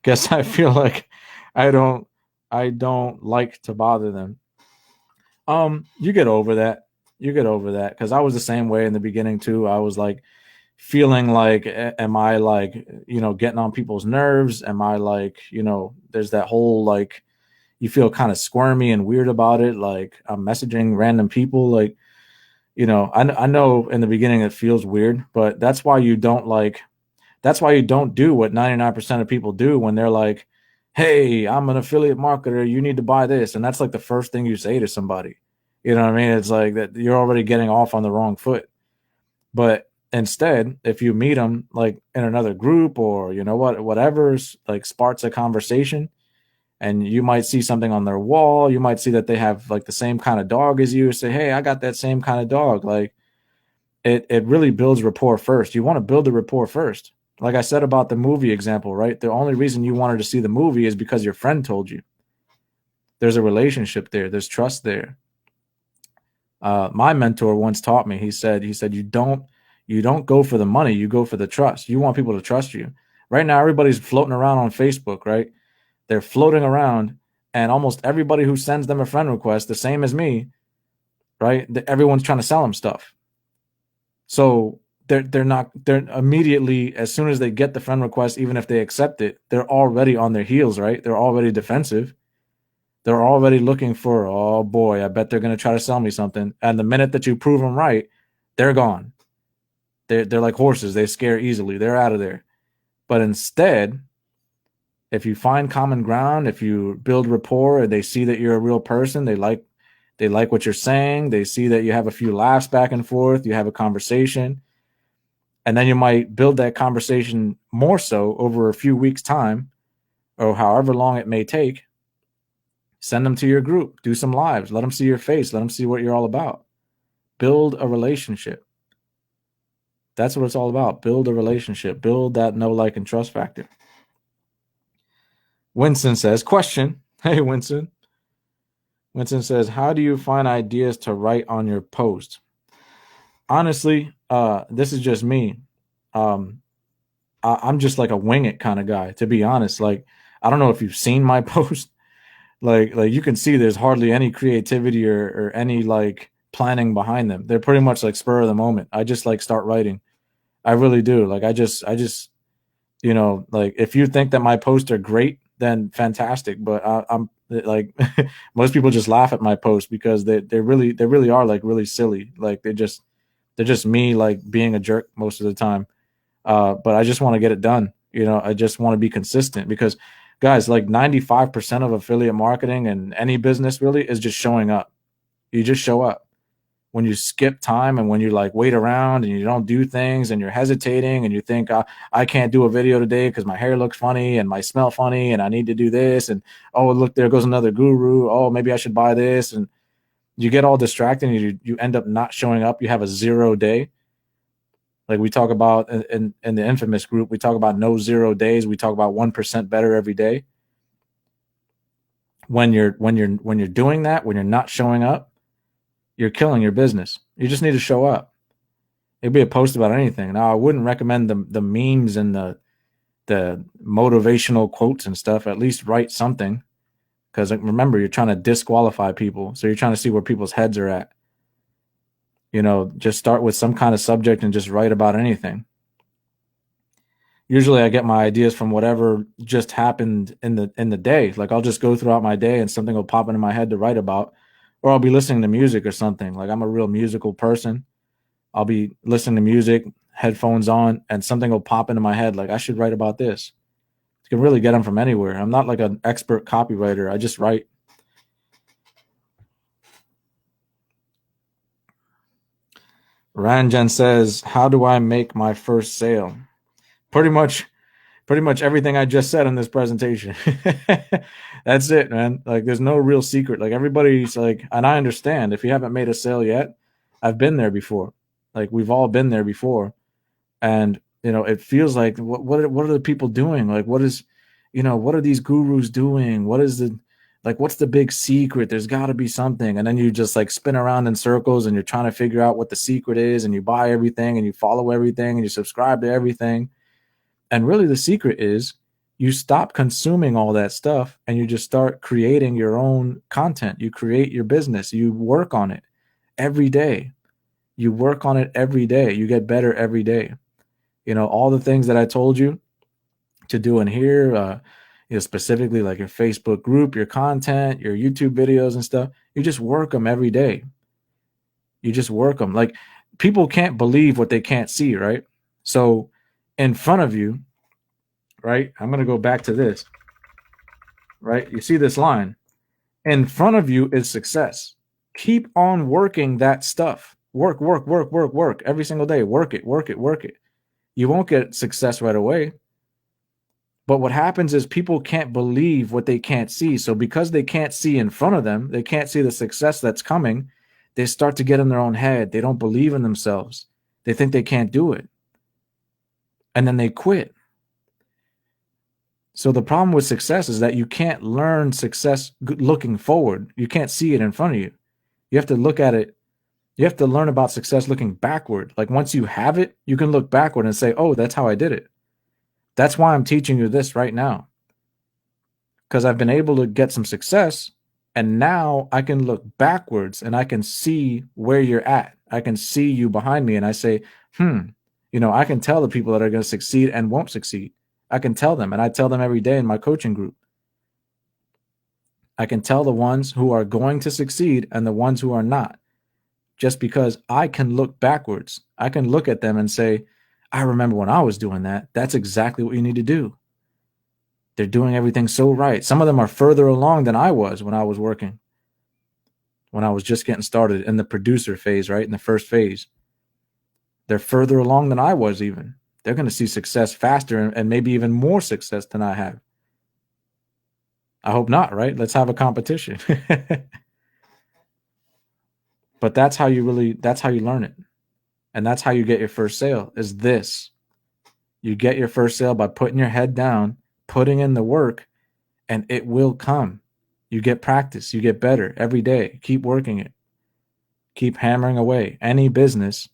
Guess I feel like I don't I don't like to bother them. You get over that. You get over that. Because I was the same way in the beginning too. I was like feeling like, am I like, getting on people's nerves? Am I like, there's that whole like you feel kind of squirmy and weird about it. Like, I'm messaging random people. Like, I know in the beginning it feels weird, but that's why you don't do what 99% of people do when they're like, hey, I'm an affiliate marketer, you need to buy this. And that's like the first thing you say to somebody. You know what I mean? It's like that you're already getting off on the wrong foot. But instead, if you meet them like in another group or whatever's like sparks a conversation, and you might see something on their wall, you might see that they have like the same kind of dog as you, say, hey, I got that same kind of dog. Like, it really builds rapport first. You want to build the rapport first. Like I said about the movie example, right? The only reason you wanted to see the movie is because your friend told you. There's a relationship there. There's trust there. My mentor once taught me. He said, you don't go for the money. You go for the trust. You want people to trust you. Right now, everybody's floating around on Facebook, right? They're floating around, and almost everybody who sends them a friend request, the same as me, right? Everyone's trying to sell them stuff. So they're immediately, as soon as they get the friend request, even if they accept it, they're already on their heels, right? They're already defensive. They're already looking for, oh boy, I bet they're going to try to sell me something. And the minute that you prove them right, they're gone. They're like horses. They scare easily. They're out of there. But instead, if you find common ground, if you build rapport, they see that you're a real person, they like what you're saying, they see that you have a few laughs back and forth, you have a conversation, and then you might build that conversation more so over a few weeks' time, or however long it may take. Send them to your group, do some lives, let them see your face, let them see what you're all about. Build a relationship. That's what it's all about. Build a relationship. Build that know, like, and trust factor. Winston says, question. Hey, Winston. Winston says, how do you find ideas to write on your post? Honestly, this is just me. I'm just like a wing it kind of guy, to be honest. Like, I don't know if you've seen my post. Like you can see there's hardly any creativity or any like planning behind them. They're pretty much like spur of the moment. I just like start writing. I really do. Like, I just like, if you think that my posts are great, then fantastic. But I'm like, most people just laugh at my posts because they really are like really silly. Like, they're just me like being a jerk most of the time. But I just want to get it done. I just want to be consistent because, guys, like 95% of affiliate marketing and any business really is just showing up. You just show up. When you skip time and when you like wait around and you don't do things and you're hesitating and you think, I can't do a video today because my hair looks funny and my smell funny and I need to do this, and oh look, there goes another guru, oh maybe I should buy this, and you get all distracted and you end up not showing up. You have a 0 day. Like we talk about in the infamous group, we talk about no 0 days. We talk about 1% better every day. When you're doing that, when you're not showing up, you're killing your business. You just need to show up. It'd be a post about anything. Now, I wouldn't recommend the memes and the motivational quotes and stuff. At least write something, because remember, you're trying to disqualify people. So you're trying to see where people's heads are at. Just start with some kind of subject and just write about anything. Usually I get my ideas from whatever just happened in the day. Like, I'll just go throughout my day and something will pop into my head to write about, or I'll be listening to music or something. Like, I'm a real musical person. I'll be listening to music, headphones on, and something will pop into my head like, I should write about this. You can really get them from anywhere. I'm not like an expert copywriter. I just write. Ranjan says, how do I make my first sale? Pretty much everything I just said in this presentation. That's it, man. Like, there's no real secret. Like, everybody's like, and I understand if you haven't made a sale yet, I've been there before. Like, we've all been there before. And, it feels like, what are the people doing? Like, what are these gurus doing? What's the big secret? There's got to be something. And then you just like spin around in circles and you're trying to figure out what the secret is, and you buy everything and you follow everything and you subscribe to everything. And really the secret is you stop consuming all that stuff and you just start creating your own content. You create your business. You work on it every day. You work on it every day. You get better every day. All the things that I told you to do in here, specifically like your Facebook group, your content, your YouTube videos and stuff, you just work them every day. You just work them. Like, people can't believe what they can't see, right? So in front of you, right? I'm going to go back to this, right? You see this line. In front of you is success. Keep on working that stuff. Work every single day. Work it. You won't get success right away. But what happens is people can't believe what they can't see. So because they can't see in front of them, they can't see the success that's coming, they start to get in their own head. They don't believe in themselves. They think they can't do it. And then they quit. So the problem with success is that you can't learn success looking forward. You can't see it in front of you. You have to look at it. You have to learn about success looking backward. Like, once you have it, you can look backward and say, oh, that's how I did it. That's why I'm teaching you this right now. Because I've been able to get some success, and now I can look backwards and I can see where you're at. I can see you behind me and I say, I can tell the people that are going to succeed and won't succeed. I can tell them, and I tell them every day in my coaching group. I can tell the ones who are going to succeed and the ones who are not, just because I can look backwards. I can look at them and say, I remember when I was doing that. That's exactly what you need to do. They're doing everything so right. Some of them are further along than I was when I was working, when I was just getting started in the producer phase, right? In the first phase. They're further along than I was even. They're going to see success faster and maybe even more success than I have. I hope not, right? Let's have a competition. But that's how you learn it. And that's how you get your first sale, is this. You get your first sale by putting your head down, putting in the work, and it will come. You get practice. You get better every day. Keep working it. Keep hammering away. Any business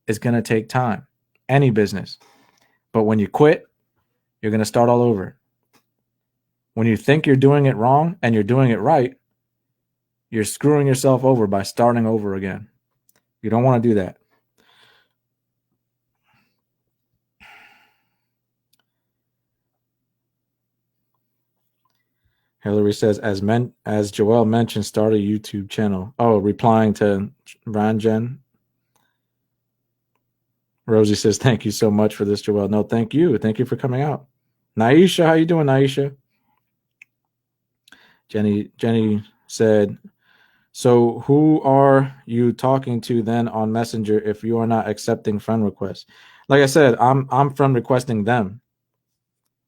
is going to take time. Any business. But when you quit, you're going to start all over. When you think you're doing it wrong and you're doing it right, you're screwing yourself over by starting over again. You don't want to do that. Hillary says, as Joelle mentioned, start a YouTube channel. Oh, replying to Ranjan. Rosie says, thank you so much for this, Joelle. No, thank you. Thank you for coming out. Naisha, how you doing, Naisha? Jenny said, so who are you talking to then on Messenger if you are not accepting friend requests? Like I said, I'm friend requesting them.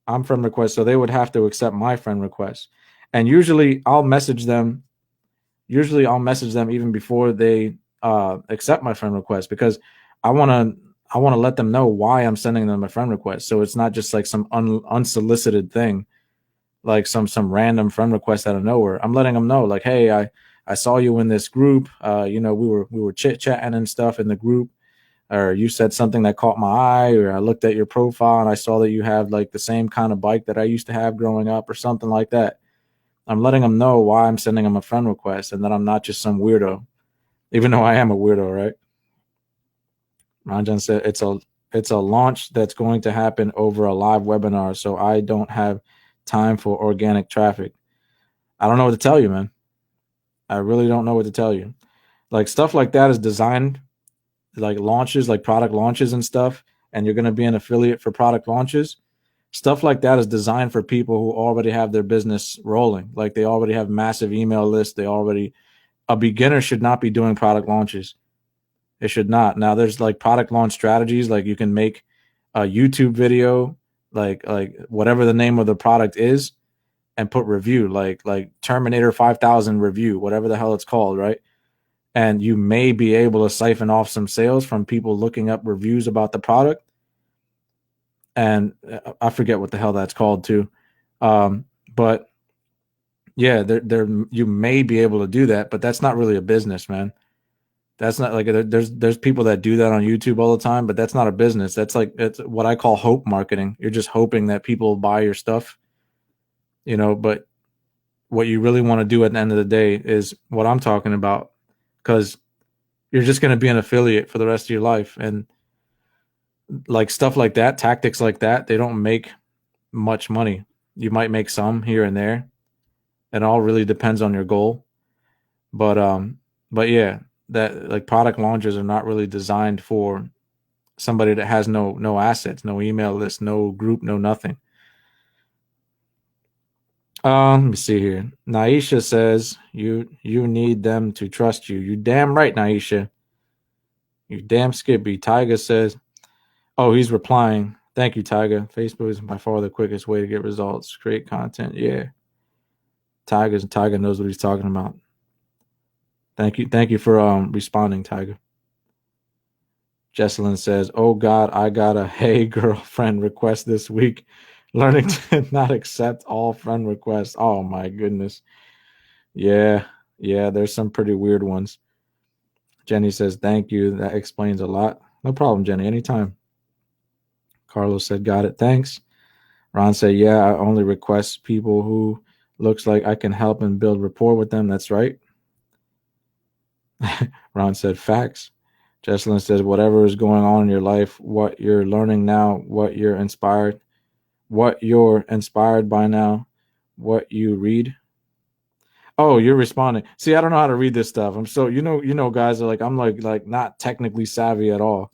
I'm friend request, so they would have to accept my friend request. And usually I'll message them even before they accept my friend request, because I want to let them know why I'm sending them a friend request. So it's not just like some unsolicited thing, like some random friend request out of nowhere. I'm letting them know, like, hey, I saw you in this group. We were chit-chatting and stuff in the group, or you said something that caught my eye, or I looked at your profile and I saw that you have like the same kind of bike that I used to have growing up, or something like that. I'm letting them know why I'm sending them a friend request, and that I'm not just some weirdo, even though I am a weirdo, right? Ranjan said it's a launch that's going to happen over a live webinar, so I don't have time for organic traffic. I don't know what to tell you, man. I really don't know what to tell you. Like, stuff like that is designed, like launches, like product launches and stuff, and you're going to be an affiliate for product launches. Stuff like that is designed for people who already have their business rolling. Like, they already have massive email lists. A beginner should not be doing product launches. It should not. Now there's like product launch strategies, like you can make a YouTube video, like whatever the name of the product is, and put review, like Terminator 5000 review, whatever the hell it's called, right? And you may be able to siphon off some sales from people looking up reviews about the product. And I forget what the hell that's called too. But yeah, there you may be able to do that, but that's not really a business, man. That's not like there's people that do that on YouTube all the time, but that's not a business. That's what I call hope marketing. You're just hoping that people buy your stuff, but what you really want to do at the end of the day is what I'm talking about, because you're just going to be an affiliate for the rest of your life. And like stuff like that, tactics like that, they don't make much money. You might make some here and there. It all really depends on your goal. But yeah, that like product launches are not really designed for somebody that has no assets, no email list, no group, no nothing. Let me see here. Naisha says you need them to trust you. You damn right, Naisha. You damn Skippy. Tyga says, oh, he's replying. Thank you, Tyga. Facebook is by far the quickest way to get results. Create content. Yeah. Tyga knows what he's talking about. Thank you for responding, Tyga. Jesselyn says, oh God, I got a hey girlfriend request this week. Learning to not accept all friend requests. Oh my goodness. Yeah, there's some pretty weird ones. Jenny says, thank you. That explains a lot. No problem, Jenny. Anytime. Carlos said, got it. Thanks. Ron said, yeah, I only request people who looks like I can help and build rapport with them. That's right. Ron said, facts. Jesselyn says, whatever is going on in your life, what you're learning now, what you're inspired by now, what you read. Oh, you're responding. See, I don't know how to read this stuff. I'm so guys are like I'm like not technically savvy at all.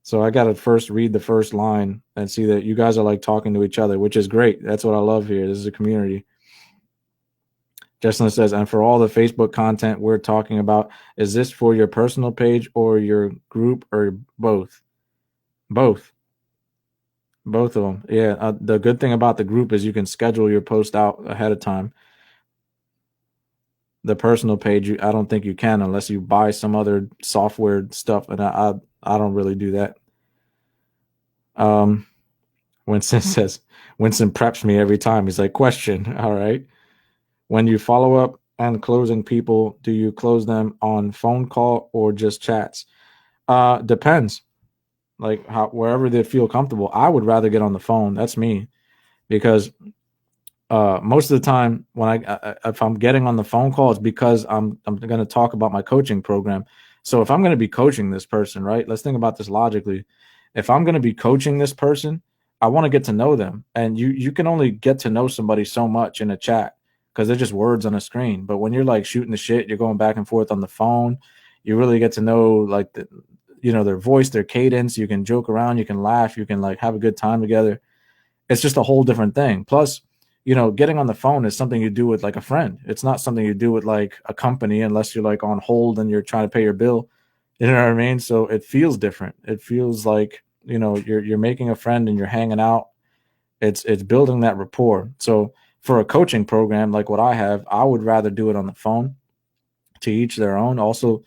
So I got to first read the first line and see that you guys are like talking to each other, which is great. That's what I love here. This is a community. Justin says, and for all the Facebook content we're talking about, is this for your personal page or your group or both? Both of them. Yeah. The good thing about the group is you can schedule your post out ahead of time. The personal page, I don't think you can unless you buy some other software stuff, and I don't really do that. Winston says, Winston preps me every time. He's like, question, all right. When you follow up and closing people, do you close them on phone call or just chats? Depends. Like wherever they feel comfortable. I would rather get on the phone. That's me, because most of the time when if I'm getting on the phone call, it's because I'm going to talk about my coaching program. So if I'm going to be coaching this person, right? Let's think about this logically. If I'm going to be coaching this person, I want to get to know them. And you can only get to know somebody so much in a chat because they're just words on a screen. But when you're like shooting the shit, you're going back and forth on the phone, you really get to know like their voice, their cadence. You can joke around, you can laugh, you can like have a good time together. It's just a whole different thing. Plus, getting on the phone is something you do with like a friend. It's not something you do with like a company unless you're like on hold and you're trying to pay your bill. You know what I mean? So it feels different. It feels like, you're making a friend and you're hanging out. It's building that rapport. So for a coaching program like what I have, I would rather do it on the phone. To each their own. Also,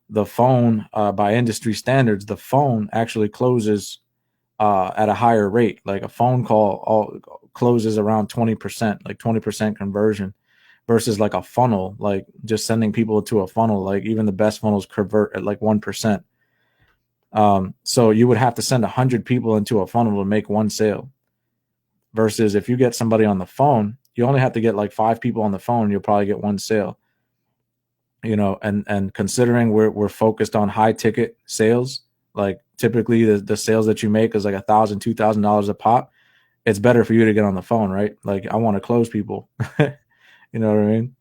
the phone, by industry standards, the phone actually closes at a higher rate. Like a phone call closes around 20%, like 20% conversion, versus like a funnel, like just sending people to a funnel. Like even the best funnels convert at like 1%. So you would have to send 100 people into a funnel to make one sale. Versus if you get somebody on the phone, you only have to get like 5 people on the phone, you'll probably get one sale. And considering we're focused on high ticket sales, like typically the sales that you make is like $1,000, $2,000 a pop. It's better for you to get on the phone, right? Like I want to close people. You know what I mean?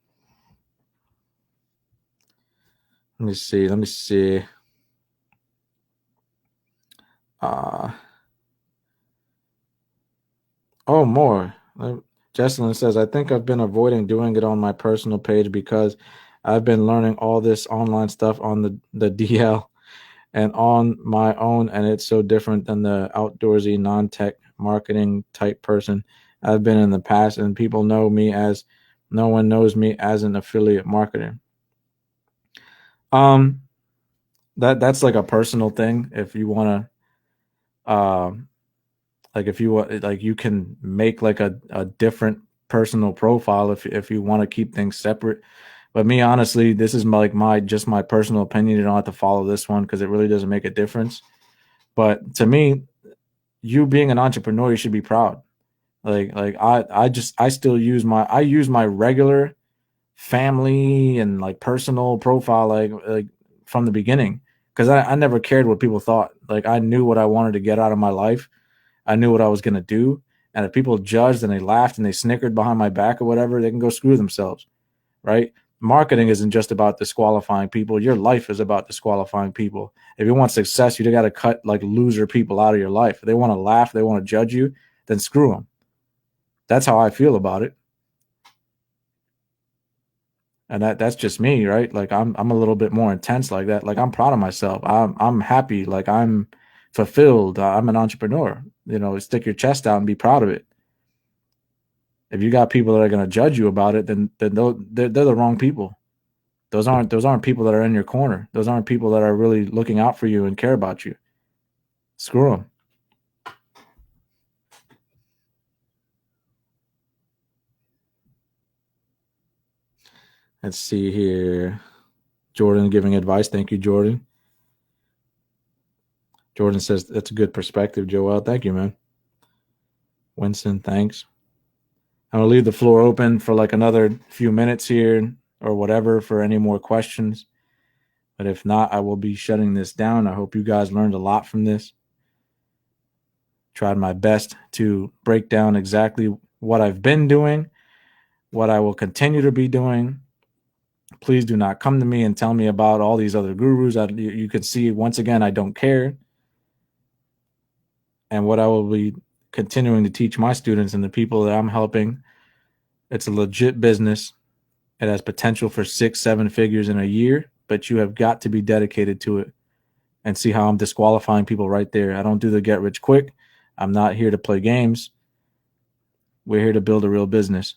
Let me see. More. Jesselyn says, I think I've been avoiding doing it on my personal page because I've been learning all this online stuff on the DL and on my own, and it's so different than the outdoorsy, non-tech marketing type person I've been in the past, and people know me as no one knows me as an affiliate marketer. Um, that's like a personal thing. If you want to, like if you want, like you can make like a different personal profile if you want to keep things separate. But me, honestly, this is like my just my personal opinion. You don't have to follow this one because it really doesn't make a difference. But to me, you being an entrepreneur, you should be proud. I still use my regular family and like personal profile like from the beginning because I never cared what people thought. Like I knew what I wanted to get out of my life. I knew what I was gonna do. And if people judged and they laughed and they snickered behind my back or whatever, they can go screw themselves. Right? Marketing isn't just about disqualifying people. Your life is about disqualifying people. If you want success, you got to cut like loser people out of your life. If they want to laugh, they want to judge you, then screw them. That's how I feel about it. And that's just me, right? Like I'm a little bit more intense like that. Like I'm proud of myself. I'm happy. Like I'm fulfilled. I'm an entrepreneur. You know, stick your chest out and be proud of it. If you got people that are going to judge you about it, then they're the wrong people. Those aren't people that are in your corner. Those aren't people that are really looking out for you and care about you. Screw them. Let's see here. Jordan giving advice. Thank you, Jordan. Jordan says that's a good perspective, Joel. Thank you, man. Winston, thanks. I'm gonna leave the floor open for like another few minutes here or whatever for any more questions. But if not, I will be shutting this down. I hope you guys learned a lot from this. Tried my best to break down exactly what I've been doing, what I will continue to be doing. Please do not come to me and tell me about all these other gurus. You can see, once again, I don't care. And what I will be continuing to teach my students and the people that I'm helping, it's a legit business. It has potential for 6-7 figures in a year, but you have got to be dedicated to it. And see how I'm disqualifying people right there. I don't do the get rich quick. I'm not here to play games. We're here to build a real business.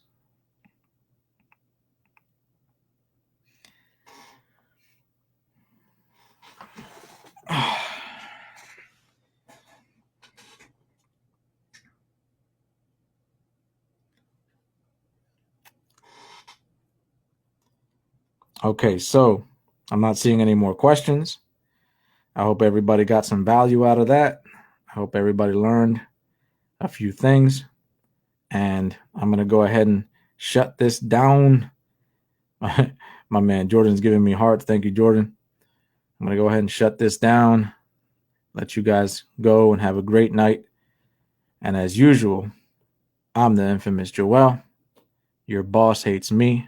Okay, so I'm not seeing any more questions. I hope everybody got some value out of that. I hope everybody learned a few things. And I'm going to go ahead and shut this down. My man Jordan's giving me hearts. Thank you, Jordan. I'm going to go ahead and shut this down. Let you guys go and have a great night. And as usual, I'm the infamous Joel. Your boss hates me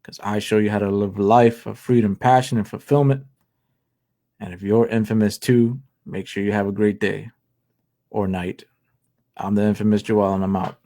because I show you how to live a life of freedom, passion, and fulfillment. And if you're infamous too, make sure you have a great day or night. I'm the infamous Joel, and I'm out.